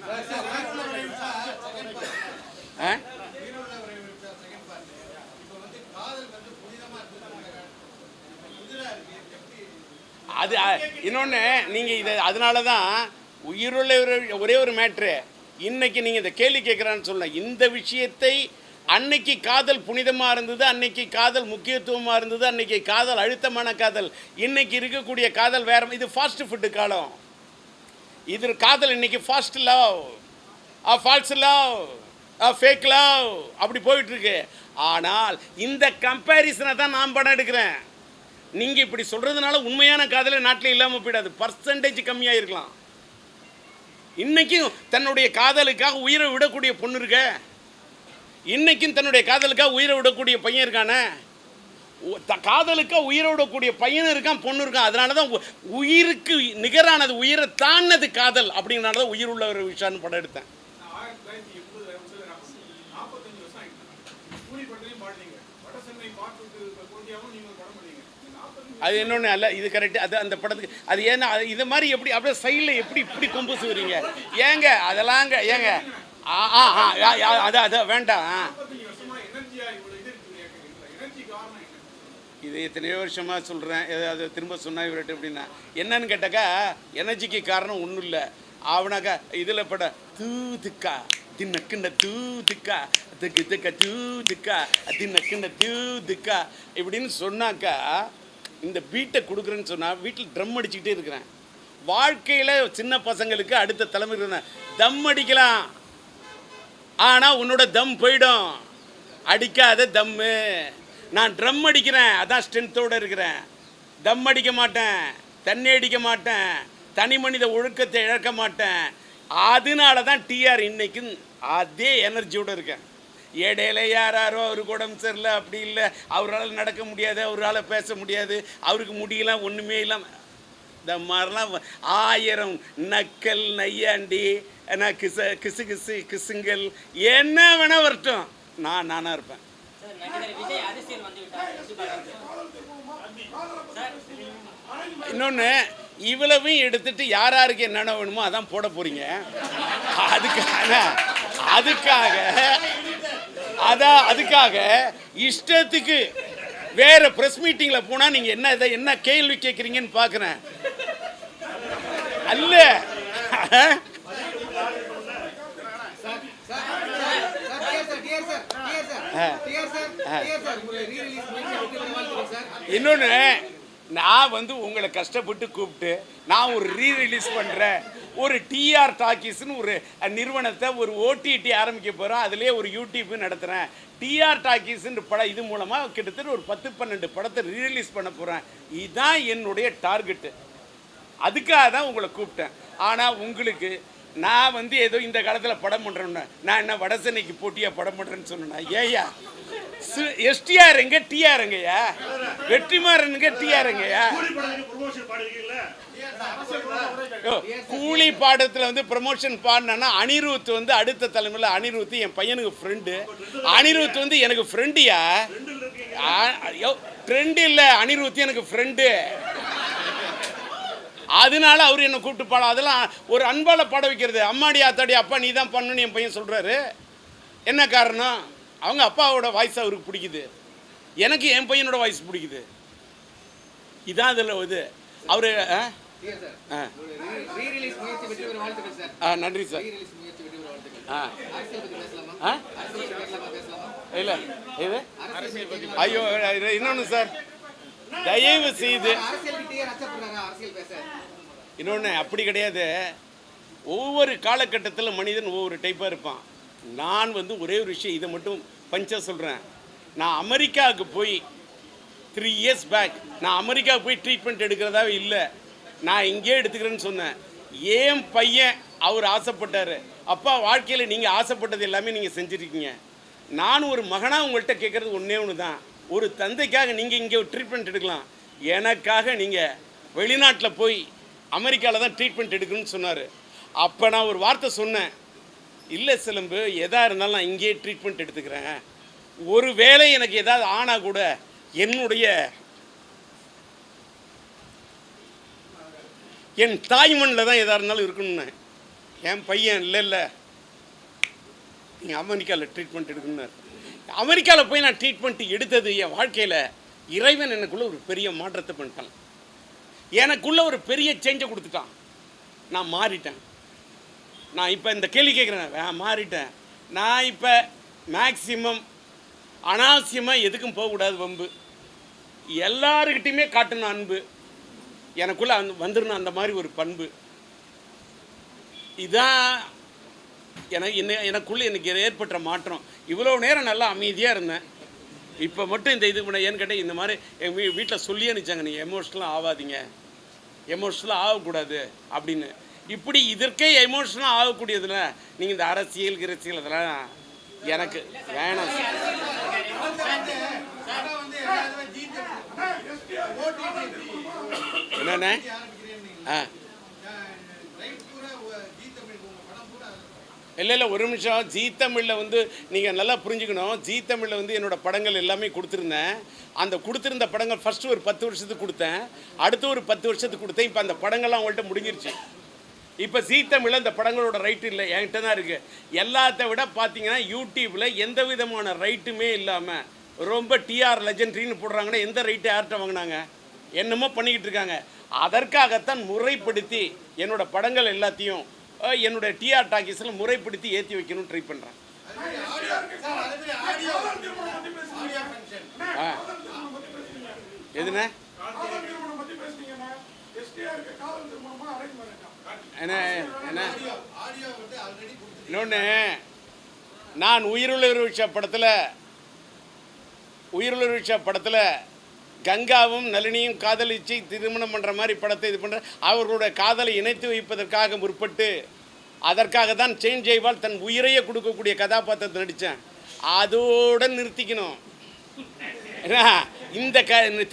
அது இன்னொன்று நீங்கள் அதனால தான் உயிருள்ள ஒரே ஒரு மேட்ரு. இன்றைக்கி நீங்கள் இந்த கேள்வி கேட்குறான்னு சொல்ல, இந்த விஷயத்தை அன்னைக்கு காதல் புனிதமாக இருந்தது, அன்னைக்கு காதல் முக்கியத்துவமாக இருந்தது, அன்னைக்கு காதல் அழுத்தமான காதல். இன்றைக்கி இருக்கக்கூடிய காதல் வேறு. இது ஃபாஸ்ட் ஃபுட்டு காலம். இது காதல் இன்னைக்கு fast love, false love, fake love அப்படி போயிட்டுருக்கு. ஆனால் இந்த கம்பேரிசனை தான் நான் படம் எடுக்கிறேன். நீங்கள் இப்படி சொல்கிறதுனால உண்மையான காதலை நாட்டில் இல்லாமல் போயிடாது, பர்சன்டேஜ் கம்மியாக இருக்கலாம். இன்றைக்கும் தன்னுடைய காதலுக்காக உயிரை விடக்கூடிய பொண்ணு இருக்க, இன்றைக்கும் தன்னுடைய காதலுக்காக உயிரை விடக்கூடிய பையன் இருக்கானே. காதலுக்காக உயிரை விடக்கூடிய பையனும் இருக்கான், பொண்ணு இருக்கான். அதனால தான் உயிருக்கு நிகரானது, உயிரை தாண்டது காதல். அப்படிங்கிறனால தான் உயிர் உள்ள ஒரு விஷயம்னு படம் எடுத்தேன். அது இன்னொன்று அல்ல, இது கரெக்டு. அது அந்த படத்துக்கு அது ஏன்னா இது மாதிரி எப்படி அப்படியே சைடில் எப்படி இப்படி கொம்பு சுவீங்க ஏங்க? அதெல்லாங்க ஏங்க அதான் வேண்டாம். இது எத்தனையோ வருஷமாக சொல்கிறேன். அதை திரும்ப சொன்னா இவர்கிட்ட எப்படின்னா என்னன்னு கேட்டாக்கா, எனர்ஜிக்கு காரணம் ஒன்றும் இல்லை. அவனாக்கா இதில் பட தூதுக்கா தின்னக்குண்ட தூதுக்கா அதுக்கு இதுக்க தூதுக்கா தின்னக்குண்ட தூதுக்கா இப்படின்னு சொன்னாக்கா, இந்த பீட்டை கொடுக்குறேன்னு சொன்னால் வீட்டில் ட்ரம் அடிச்சுக்கிட்டே இருக்கிறேன். வாழ்க்கையில் சின்ன பசங்களுக்கு அடுத்த தலைமுறை தம் அடிக்கலாம், ஆனால் உன்னோட தம் போயிடும். அடிக்காத தம்மு. நான் ட்ரம் அடிக்கிறேன், அதான் ஸ்ட்ரென்த்தோடு இருக்கிறேன். தம் அடிக்க மாட்டேன், தண்ணி அடிக்க மாட்டேன், தனி மனித ஒழுக்கத்தை இழக்க மாட்டேன். அதனால தான் டிஆர் இன்னைக்கும் அதே எனர்ஜியோடு இருக்கேன். இடையில யாரோ அவருக்கு உடம்பு சரியில்லை, அப்படி இல்லை, அவரால் நடக்க முடியாது, அவரால் பேச முடியாது, அவருக்கு முடியலாம், ஒன்றுமே இல்லாமல் இந்த மாதிரிலாம் 1000 நக்கல் நையாண்டி நான் கிசுங்கள் என்ன வேணால் வரட்டும், நானாக இருப்பேன். இன்னொன்று, இவ்வளவையும் எடுத்துட்டு யாருக்கு என்னென்ன வேணுமோ அதான் போட போகிறீங்க. அதுக்காக இஷ்டத்துக்கு வேற பிரஸ் மீட்டிங்கில் போனால் நீங்கள் என்ன கேள்வி கேட்குறீங்கன்னு பார்க்குறேன். அல்ல இன்னொன்று, நான் வந்து உங்களை கஷ்டப்பட்டு கூப்பிட்டு நான் ஒரு ரீரிலீஸ் பண்ணுறேன், ஒரு டிஆர் டாக்கீஸ்னு ஒரு நிறுவனத்தை, ஒரு ஓடிடி ஆரம்பிக்க போகிறோம், அதுலேயே ஒரு யூடியூப் நடத்துகிறேன். டிஆர் டாக்கீஸ்ன்ற படம் இது மூலமாக கிட்டத்தட்ட ஒரு 10-12 படத்தை ரீரிலீஸ் பண்ண போகிறேன். இதுதான் என்னுடைய டார்கெட்டு. அதுக்காக தான் உங்களை கூப்பிட்டேன். ஆனால் உங்களுக்கு நான் வந்து ஏதோ இந்த காலத்தில் படம் பண்ணுறேன்னா நான் என்ன வடசென்னைக்கு போட்டியாக படம் பண்ணுறேன்னு சொன்னேன்னா ஏயா எஸ்டிஆர் எங்க டிஆர் எங்கய்யா வெற்றிமாறனுங்க டிஆர் எங்கய்யா கூலி படத்துக்கு ப்ரொமோஷன் பாடுறீங்கல்ல கூலி பாடத்தில் வந்து ப்ரமோஷன் பாடினா அனிருத் வந்து அடுத்த தலைமுறையில் அனிருத் என் பையனுக்கு ஃப்ரெண்டு அனிருத் வந்து எனக்கு ஃப்ரெண்டுயா ட்ரெண்ட் இல்லை அனிருத் எனக்கு ஃப்ரெண்டு அதனால அவர் என்னை கூப்பிட்டு பாட அதெல்லாம் ஒரு அன்பால் பாட வைக்கிறது அம்மாடி ஆத்தாடி அப்பா நீ தான் பண்ணணும்னு என் பையன் சொல்கிறாரு என்ன காரணம் அவங்க அப்பாவோட வாய்ஸ் அவருக்கு பிடிக்குது எனக்கு என் பையனோட வாய்ஸ் பிடிக்குது இதான் அதில் இது அவர் நன்றி சார் இல்லை இது ஐயோ இன்னொன்று சார் தயவு செய்து இன்னொன்று அப்படி கிடையாது ஒவ்வொரு காலகட்டத்தில் மனிதன் ஒவ்வொரு டைப்பாக இருப்பான் நான் வந்து ஒரே ஒரு விஷயம் இதை மட்டும் பஞ்சா சொல்கிறேன் நான் அமெரிக்காவுக்கு போய் 3 இயர்ஸ் பேக் நான் அமெரிக்காவுக்கு போய் ட்ரீட்மெண்ட் எடுக்கிறதாவே இல்லை நான் இங்கே எடுத்துக்கிறேன்னு சொன்னேன் ஏன் பையன் அவர் ஆசைப்பட்டார் அப்பா வாழ்க்கையில் நீங்கள் ஆசைப்பட்டது எல்லாமே நீங்கள் செஞ்சுருக்கீங்க நான் ஒரு மகனாக உங்கள்கிட்ட கேட்குறது ஒன்றே ஒன்று தான் ஒரு தந்தைக்காக நீங்கள் இங்கே ட்ரீட்மெண்ட் எடுக்கலாம் எனக்காக நீங்கள் வெளிநாட்டில் போய் அமெரிக்காவில் தான் ட்ரீட்மெண்ட் எடுக்கணும்னு சொன்னார் அப்போ நான் ஒரு வார்த்தை சொன்னேன் இல்லை சிலம்பு எதாக இருந்தாலும் நான் இங்கேயே ட்ரீட்மெண்ட் எடுத்துக்கிறேன் ஒரு வேளை எனக்கு ஏதாவது ஆனால் கூட என்னுடைய என் தாய்மண்ணில் தான் எதாக இருந்தாலும் இருக்கணும்னு என் பையன் இல்லை நீங்கள் அமெரிக்காவில் ட்ரீட்மெண்ட் எடுக்கணுன்னாரு அமெரிக்காவில் போய் நான் ட்ரீட்மெண்ட் எடுத்தது என் வாழ்க்கையில் இறைவன் எனக்குள்ளே ஒரு பெரிய மாற்றத்தை பண்ணிட்டான் எனக்குள்ளே ஒரு பெரிய சேஞ்சை கொடுத்துட்டான் நான் மாறிட்டேன் நான் இப்போ இந்த கேள்வி கேட்குறேன் மாறிட்டேன் நான் இப்போ மேக்சிமம் அனாவசியமாக எதுக்கும் போகக்கூடாது வம்பு எல்லாருக்கிட்டையுமே காட்டணும் அன்பு எனக்குள்ளே வந்துடணும் அந்த மாதிரி ஒரு பண்பு இதான் எனக்குள்ளே எனக்கு ஏற்பட்ட மாற்றம் இவ்வளோ நேரம் நல்லா அமைதியாக இருந்தேன் இப்போ மட்டும் இந்த இது பண்ண ஏன்னு கேட்டால் இந்த மாதிரி எங்கள் வீட்டில் சொல்லி அனுப்பிச்சாங்க நீங்கள் எமோஷ்னலாக ஆகாதீங்க எமோஷ்னலாக ஆகக்கூடாது அப்படின்னு இப்படி இதற்கே எமோஷ்னலாக ஆகக்கூடியதுல நீங்கள் இந்த அரசியல் அதெல்லாம் எனக்கு வேணாம் என்னண்ணே இல்லை ஒரு நிமிஷம் ஜீ தமிழில் வந்து நீங்கள் நல்லா புரிஞ்சுக்கணும் ஜீ தமிழில் வந்து என்னோடய படங்கள் எல்லாமே கொடுத்துருந்தேன் அந்த கொடுத்துருந்த படங்கள் ஃபஸ்ட்டு ஒரு 10 வருஷத்துக்கு கொடுத்தேன் அடுத்து ஒரு 10 வருஷத்துக்கு கொடுத்தேன் இப்போ அந்த படங்கள்லாம் அவங்கள்ட்ட முடிஞ்சிருச்சு இப்போ ஜீ தமிழில் அந்த படங்களோட ரைட்டு இல்லை என்கிட்ட தான் இருக்குது எல்லாத்த விட பார்த்தீங்கன்னா யூடியூப்பில் எந்த விதமான ரைட்டுமே இல்லாமல் ரொம்ப டிஆர் லெஜெண்ட்ரின்னு போடுறாங்கன்னா எந்த ரைட்டு யார்கிட்ட வாங்கினாங்க என்னமோ பண்ணிக்கிட்டு இருக்காங்க அதற்காகத்தான் முறைப்படுத்தி என்னோடய படங்கள் எல்லாத்தையும் என்னுடைய டிஆர் டாக்கீஸில் முறைப்படுத்தி ஏற்றி வைக்கணும்னு ட்ரை பண்ணுறேன் எதுண்ணே என்ன என்ன இன்னொன்று நான் உயிருள்ள படத்தில் கங்காவும் நளினியும் காதலிச்சு திருமணம் பண்ணுற மாதிரி படத்தை இது பண்ணுற அவர்களுடைய காதலை இணைத்து வைப்பதற்காக முற்பட்டு அதற்காக தான் செயின் ஜெய்வால் தன் உயிரையே கொடுக்கக்கூடிய கதாபாத்திரத்தை நடித்தேன் அதோடு நிறுத்திக்கணும் ஏன்னா இந்த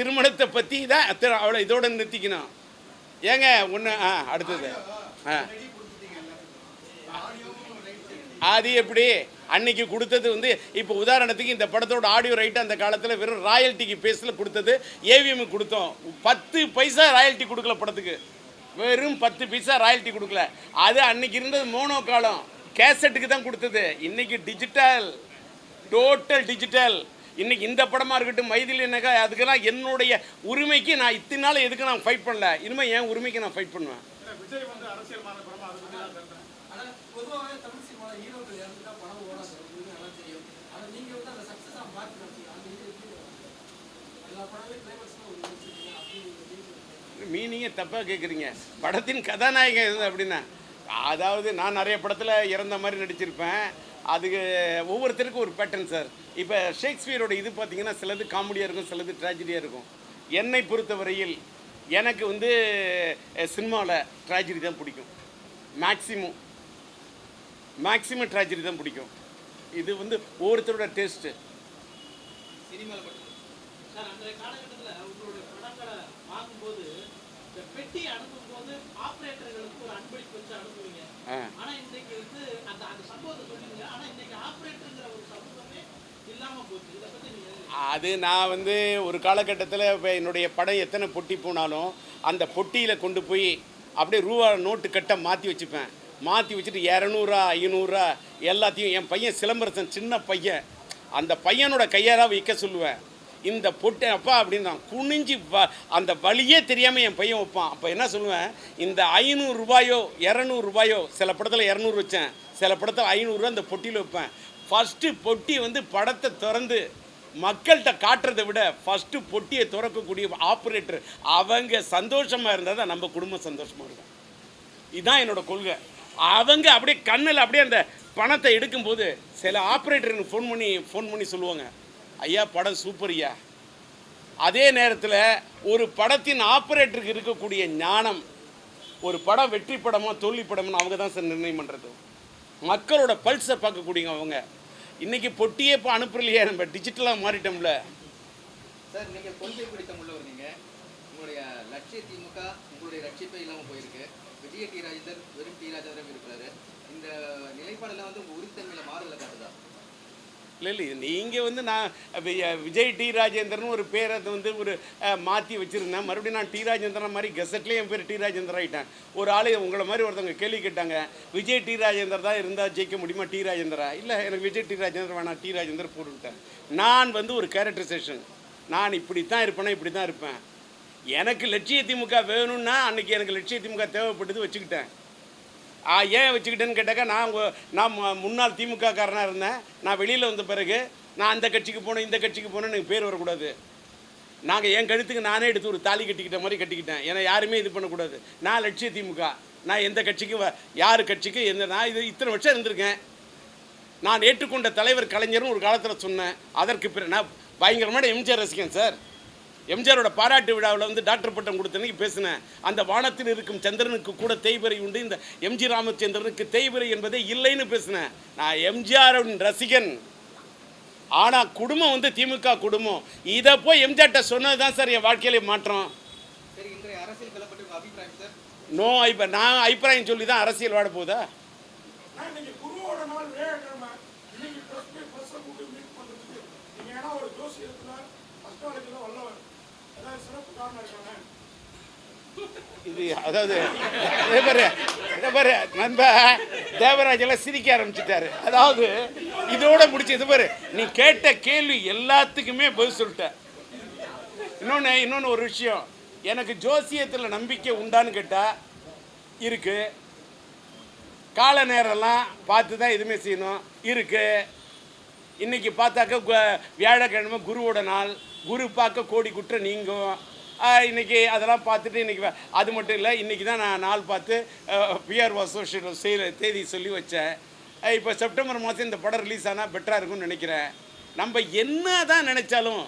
திருமணத்தை பற்றி தான் அவளை இதோடு நிறுத்திக்கணும் ஏங்க ஒன்று அடுத்தது அது எப்படி அன்னைக்கு கொடுத்தது வந்து இப்போ உதாரணத்துக்கு இந்த படத்தோட ஆடியோ ரைட்டு அந்த காலத்தில் வெறும் ராயல்ட்டிக்கு பேஸில் கொடுத்தது ஏவிஎம்க்கு கொடுத்தோம் 10 பைசா ராயல்ட்டி கொடுக்கல படத்துக்கு வெறும் 10 பைசா ராயல்ட்டி கொடுக்கல அது அன்னைக்கு இருந்தது மோனோ காலம் கேசட்டுக்கு தான் கொடுத்தது இன்றைக்கி டிஜிட்டல் டோட்டல் டிஜிட்டல் இன்றைக்கி இந்த படமாக இருக்கட்டும் மைதிலி என்னக்கா அதுக்கெல்லாம் என்னுடைய உரிமைக்கு நான் இத்தனை நாள் எதுக்கு நான் ஃபைட் பண்ணல இனிமேல் என் உரிமைக்கு நான் ஃபைட் பண்ணுவேன் மீனிங்கே தப்பாக கேட்குறீங்க படத்தின் கதாநாயகன் எது அப்படின்னா அதாவது நான் நிறைய படத்தில் இறந்த மாதிரி நடிச்சிருப்பேன் அதுக்கு ஒவ்வொருத்தருக்கும் ஒரு பேட்டர்ன் சார் இப்போ ஷேக்ஸ்பியரோட இது பார்த்திங்கன்னா சிலது காமெடியாக இருக்கும் சிலது ட்ராஜடியாக இருக்கும் என்னை பொறுத்தவரையில் எனக்கு வந்து சினிமாவில் ட்ராஜடி தான் பிடிக்கும் மேக்ஸிமம் மேக்ஸிமம் ட்ராஜடி தான் பிடிக்கும். இது வந்து ஒவ்வொருத்தரோட டேஸ்ட்டு. சினிமாவில் மட்டும் சார், அன்றைய காலகட்டத்தில் உங்களுடைய படங்களை பார்க்கும்போது இந்த பெட்டி அனுப்பும்போது ஆப்ரேட்டர்களுக்கு ஒரு அன்பளிப்பு வச்சு அனுப்புவீங்க. ஆனா இன்னைக்கு வந்து அந்த அந்த சம்பவத்தை சொல்லுவீங்க. ஆனா இன்னைக்கு ஆப்ரேட்டருங்கிற ஒரு சமூகமே இல்லாம போச்சு. இதை பத்தி நீங்க அது நான் வந்து ஒரு காலகட்டத்தில் இப்போ என்னுடைய படம் எத்தனை பொட்டி போனாலும் அந்த பொட்டியில் கொண்டு போய் அப்படியே ரூபா நோட்டு கட்ட மாற்றி வச்சுப்பேன். மாற்றி வச்சுட்டு 200 500 எல்லாத்தையும் என் பையன் சிலம்பரசன் சின்ன பையன், அந்த பையனோட கையால் வைக்க சொல்லுவேன். இந்த பொட்டை அப்பா அப்படின்னு தான் குனிஞ்சு அந்த வழியே தெரியாமல் என் பையன் வைப்பான். அப்போ என்ன சொல்லுவேன், இந்த 500 ரூபாயோ 200 ரூபாயோ, சில படத்தில் 200 வச்சேன், சில படத்தில் 500 ரூபா அந்த பொட்டியில் வைப்பேன். ஃபஸ்ட்டு பொட்டி வந்து படத்தை திறந்து மக்கள்கிட்ட காட்டுறதை விட ஃபஸ்ட்டு பொட்டியை திறக்கக்கூடிய ஆப்ரேட்டர் அவங்க சந்தோஷமாக இருந்தால் தான் நம்ம குடும்பம் சந்தோஷமாக இருக்கும். இதுதான் என்னோட கொள்கை. அவங்க அப்படியே கண்ணில் அப்படியே அந்த பணத்தை எடுக்கும்போது சில ஆப்ரேட்டருக்கு ஃபோன் பண்ணி சொல்லுவாங்க, ஐயா படம் சூப்பர் ஐயா. அதே நேரத்தில் ஒரு படத்தின் ஆப்ரேட்டருக்கு இருக்கக்கூடிய ஞானம், ஒரு படம் வெற்றி படமோ தோல்வி படமோ அவங்க தான் சார் நிர்ணயம் பண்ணுறது. மக்களோட பல்ஸை பார்க்கக்கூடியவங்க அவங்க. இன்றைக்கி பொட்டியே இப்போ அனுப்புறலையே, நம்ம டிஜிட்டலாக மாறிட்டோம்ல. சார், நீங்கள் கொள்கை பிடித்தம் உள்ளவர். நீங்கள் உங்களுடைய லட்சிய திமுக உங்களுடைய ரட்சிப்பே இல்லாமல் போயிருக்கு. விஜய டி ராஜேந்தர் வெறும் டி ராஜேந்திரம் இருக்கிறாரு. இந்த நிலைப்பாடெல்லாம் வந்து உங்கள் உறுத்தன்மையில் மாறல காட்டுதா? இல்லை நீங்கள் வந்து நான் விஜய் டி ராஜேந்திரன் ஒரு பேரை வந்து ஒரு மாற்றி வச்சுருந்தேன். மறுபடியும் நான் டி ராஜேந்திரன் மாதிரி கெசட்லேயே என் பேர் டி ராஜேந்திரன் ஆகிட்டேன். ஒரு ஆள் உங்களை மாதிரி ஒருத்தவங்க கேள்வி கேட்டாங்க, விஜய் டி ராஜேந்தர் தான் இருந்தால் ஜெயிக்க முடியுமா டி ராஜேந்திரா? இல்லை, எனக்கு விஜய் டி ராஜேந்திரன் வேணாம், டி ராஜேந்தர் போட்டுவிட்டேன். நான் வந்து ஒரு கேரக்டரைசேஷன், நான் இப்படி தான் இருப்பேன்னா இப்படி தான் இருப்பேன். எனக்கு லட்சிய திமுக வேணும்னா அன்றைக்கி எனக்கு லட்சிய திமுக தேவைப்பட்டது வச்சுக்கிட்டேன். ஏன் வச்சுக்கிட்டேன்னு கேட்டாக்கா, நான் முன்னாள் திமுக காரனாக இருந்தேன். நான் வெளியில் வந்த பிறகு நான் அந்த கட்சிக்கு போனேன் இந்த கட்சிக்கு போனேன்னு எனக்கு பேர் வரக்கூடாது. நாங்கள் என் கழுத்துக்கு நானே எடுத்து ஒரு தாலி கட்டிக்கிட்ட மாதிரி கட்டிக்கிட்டேன். ஏன்னா யாருமே இது பண்ணக்கூடாது. நான் லட்சிய திமுக, நான் எந்த கட்சிக்கும் யார் கட்சிக்கு நான் இது இத்தனை வருஷம் இருந்திருக்கேன். நான் ஏற்றுக்கொண்ட தலைவர் கலைஞர்னு ஒரு காலத்தில் சொன்னேன். அதற்கு பிறகு நான் பயங்கரமான எம்ஜிஆர் ரசிகன் சார். எம்ஜிஆரோட பாராட்டு விழாவில் வந்து டாக்டர் பட்டம் கொடுத்தனைக்கு பேசினேன். அந்த வானத்தில் இருக்கும் சந்திரனுக்கு கூட தேய்பிறை உண்டு, இந்த எம்ஜி ராமச்சந்திரனுக்கு தேய்பிறை என்பதே இல்லைன்னு பேசினேன். நான் எம்ஜிஆரின் ரசிகன். ஆனால் குடும்பம் வந்து திமுக குடும்பம். இதை போய் எம்ஜிஆர்ட்ட சொன்னது தான் சார் என் வாழ்க்கையிலே மாற்றம். சரி, இன்றைய அரசியல் கலப்பட்டு அபிப்பிராயம் சார்? நோ, இப்போ நான் அபிப்பிராயம் சொல்லி தான் அரசியல் வாட போகுதா? இது அதாவது நண்ப தேவராஜெல்லாம் சிரிக்க ஆரம்பிச்சிட்டாரு. அதாவது இதோட முடிச்சு இது பாரு, நீ கேட்ட கேள்வி எல்லாத்துக்குமே பதில் சொல்லிட்ட. இன்னொன்று ஒரு விஷயம், எனக்கு ஜோசியத்தில் நம்பிக்கை உண்டான்னு கேட்டால் இருக்குது. கால நேரம்லாம் பார்த்து தான் எதுவுமே செய்யணும் இருக்குது. இன்றைக்கி பார்த்தாக்க வியாழக்கிழமை குருவோட நாள், குரு பார்க்க கோடி குற்றம் நீங்கும். இன்றைக்கி அதெல்லாம் பார்த்துட்டு இன்றைக்கி அது மட்டும் இல்லை, இன்றைக்கி தான் நான் நாள் பார்த்து பிஆர் அசோசியேட் செய்கிற தேதி சொல்லி வச்சேன். இப்போ செப்டம்பர் மாதம் இந்த படம் ரிலீஸ் ஆனால் பெட்டராக இருக்கும்னு நினைக்கிறேன். நம்ம என்ன தான் நினச்சாலும்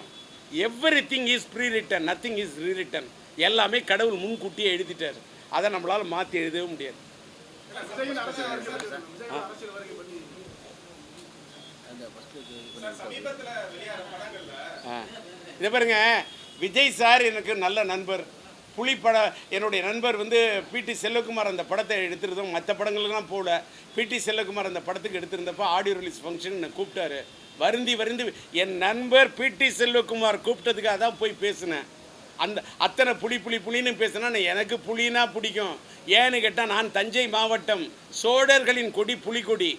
everything is pre written, nothing is rewritten. எல்லாமே கடவுள் முன்கூட்டியே எழுதிட்டார். அதை நம்மளால் மாற்றி எழுதவே முடியாது. இதை பாருங்க, விஜய் சார் எனக்கு நல்ல நண்பர். என்னுடைய நண்பர் வந்து பிடி செல்வகுமார் அந்த படத்தை எடுத்துருந்தோம். மற்ற படங்களுக்கெல்லாம் போகல. பிடி செல்வகுமார் அந்த படத்துக்கு எடுத்திருந்தப்போ ஆடியோ ரிலீஸ் ஃபங்க்ஷன் என்னை கூப்பிட்டாரு. வருந்தி என் நண்பர் பிடி செல்வகுமார் கூப்பிட்டதுக்காக தான் போய் பேசினேன். அந்த அத்தனை புலின்னு பேசினா எனக்கு புலினா பிடிக்கும். ஏன்னு கேட்டால் நான் தஞ்சை மாவட்டம், சோழர்களின் கொடி புலிகொடி.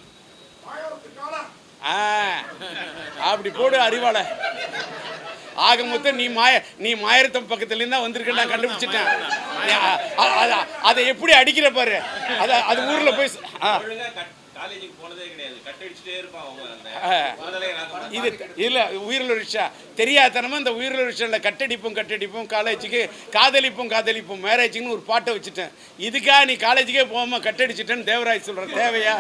அப்படி போடு அறிவாள. ஆக மொத்தம் நீ மாயிரத்தம் பக்கத்துலேருந்து தான் வந்திருக்க, நான் கண்டுபிடிச்சிட்டேன். அதை எப்படி அடிக்கிற பாரு. அது ஊரில் போய் இது இல்லை உயிரில் விஷயம் தெரியாதனமா இந்த உயிரில் விஷயம் கட்டடிப்போம் காலேஜுக்கு காதலிப்போம் மேரேஜுக்குன்னு ஒரு பாட்டை வச்சுட்டேன். இதுக்காக நீ காலேஜுக்கே போகாமல் கட்டடிச்சிட்டேன்னு தேவராஜ் சொல்கிற தேவையா?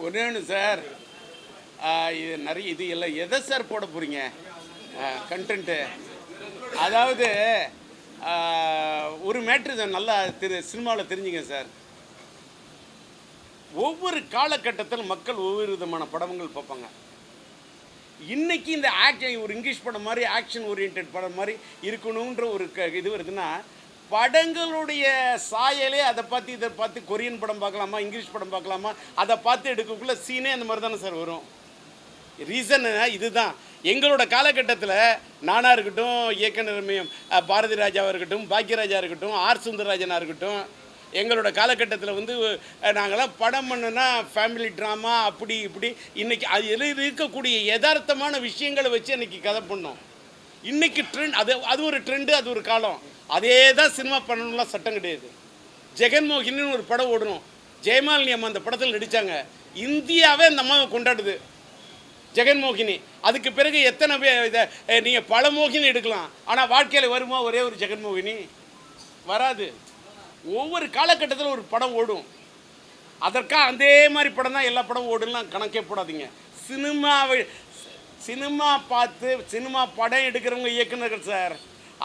ஒன்று சார், இது நிறைய இது எல்லாம் எதை சார் போட போகிறீங்க கண்டென்ட்டு? அதாவது ஒரு மேட்ரு நல்லா சினிமாவில் தெரிஞ்சுங்க சார். ஒவ்வொரு காலகட்டத்தில் மக்கள் ஒவ்வொரு விதமான படங்கள் பார்ப்பாங்க. இன்னைக்கு இந்த ஆக்ஷன் ஒரு இங்கிலீஷ் படம் மாதிரி ஆக்ஷன் ஓரியன்ட் படம் மாதிரி இருக்கணுன்ற ஒரு இது வருதுன்னா, படங்களுடைய சாயலே அதை பார்த்து இதை பார்த்து கொரியன் படம் பார்க்கலாமா, இங்கிலீஷ் படம் பார்க்கலாமா, அதை பார்த்து எடுக்கக்குள்ள சீனே அந்த மாதிரி தானே சார் வரும். ரீசன் இதுதான். எங்களோட காலகட்டத்தில் நானாக இருக்கட்டும், இயக்குனர் பாரதி ராஜாவாக இருக்கட்டும், பாக்கியராஜா இருக்கட்டும், ஆர் சுந்தரராஜனாக இருக்கட்டும், எங்களோட காலகட்டத்தில் வந்து நாங்களாம் படம் பண்ணுனா ஃபேமிலி ட்ராமா அப்படி இப்படி இன்றைக்கி அது இருக்கக்கூடிய யதார்த்தமான விஷயங்களை வச்சு இன்றைக்கி கதை பண்ணோம். இன்றைக்கி ட்ரெண்ட் அது ஒரு ட்ரெண்டு, அது ஒரு காலம். அதே தான் சினிமா பண்ணணும்லாம் சட்டம் கிடையாது. ஜெகன்மோகினின்னு ஒரு படம் ஓடணும். ஜெயமாலினி அம்மா அந்த படத்தில் நடித்தாங்க. இந்தியாவே அந்த அம்மாவை கொண்டாடுது ஜெகன்மோகினி. அதுக்கு பிறகு எத்தனை பேர் இதை நீங்கள் பல மோகினி எடுக்கலாம், ஆனால் வாழ்க்கையில் வருமா ஒரே ஒரு ஜெகன்மோகினி? வராது. ஒவ்வொரு காலகட்டத்தில் ஒரு படம் ஓடும். அதற்காக அதே மாதிரி படம் தான் எல்லா படம் ஓடுலாம் கணக்கே போடாதீங்க. சினிமா பார்த்து சினிமா படம் எடுக்கிறவங்க இயக்குனர்கள் சார்,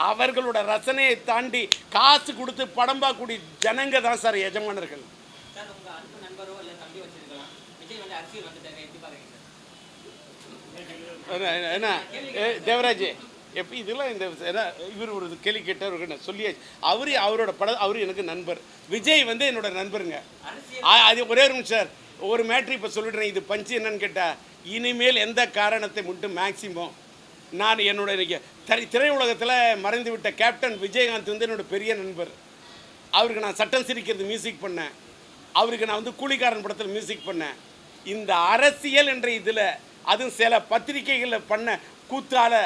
அவர்களோட ரசனையை தாண்டி காசு கொடுத்து படம் பார்க்கக்கூடிய ஜனங்க தான் சார் எஜமானர்கள். என்ன தேவராஜ் எப்போ இதெல்லாம் இந்த இவர் ஒரு கேள்வி கேட்டவர் சொல்லியாச்சு. அவரோட படம் அவர் எனக்கு நண்பர். விஜய் வந்து என்னோட நண்பருங்க. அது ஒரே ஒரு சார் ஒரு மேட்ரு இப்போ சொல்லிடுறேன். இது பஞ்சு என்னன்னு கேட்டால், இனிமேல் எந்த காரணத்தை மட்டும் மேக்சிமம் நான் என்னோட திரையுலகத்தில் மறைந்து விட்ட கேப்டன் விஜயகாந்த் வந்து என்னோட பெரிய நண்பர். அவருக்கு நான் சட்டம் சிரிக்கிறது மியூசிக் பண்ணேன். அவருக்கு நான் வந்து கூலிக்காரன் படத்தில் மியூசிக் பண்ணேன். இந்த அரசியல் என்ற இதில் அதுவும் சில பத்திரிகைகளில் பண்ண கூத்தால்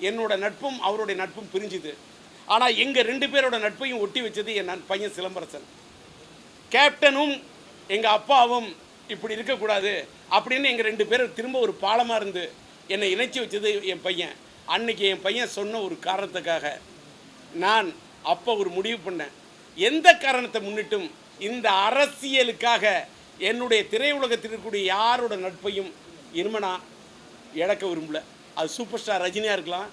என்னோட நட்பும் அவருடைய நட்பும் பிரிஞ்சுது. ஆனால் எங்கள் 2 பேரோட நட்பையும் ஒட்டி வச்சது என் பையன் சிலம்பரசன். கேப்டனும் எங்கள் அப்பாவும் இப்படி இருக்கக்கூடாது அப்படின்னு எங்கள் 2 பேரும் திரும்ப ஒரு பாலமாக இருந்து என்னை இணைச்சி வச்சது என் பையன். அன்னைக்கு என் பையன் சொன்ன ஒரு காரணத்துக்காக நான் அப்போ ஒரு முடிவு பண்ணேன். எந்த காரணத்தை முன்னிட்டும் இந்த அரசியலுக்காக என்னுடைய திரையுலகத்தில் இருக்கக்கூடிய யாரோட நட்பையும் இருமனா இழக்க விரும்பல. அது சூப்பர் ஸ்டார் ரஜினியாக இருக்கலாம்,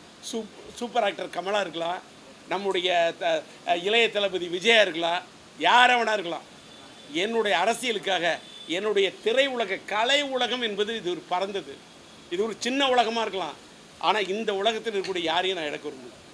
சூப்பர் ஆக்டர் கமலா இருக்கலாம், நம்முடைய இளைய தளபதி விஜயா இருக்கலாம், யாரவனாக இருக்கலாம். என்னுடைய அரசியலுக்காக என்னுடைய திரையுலக கலை உலகம் என்பது இது ஒரு பறந்தது. இது ஒரு சின்ன உலகமாக இருக்கலாம். ஆனால் இந்த உலகத்தில் இருக்கக்கூடிய யாரையும் நான் இழக்க விரும்பல.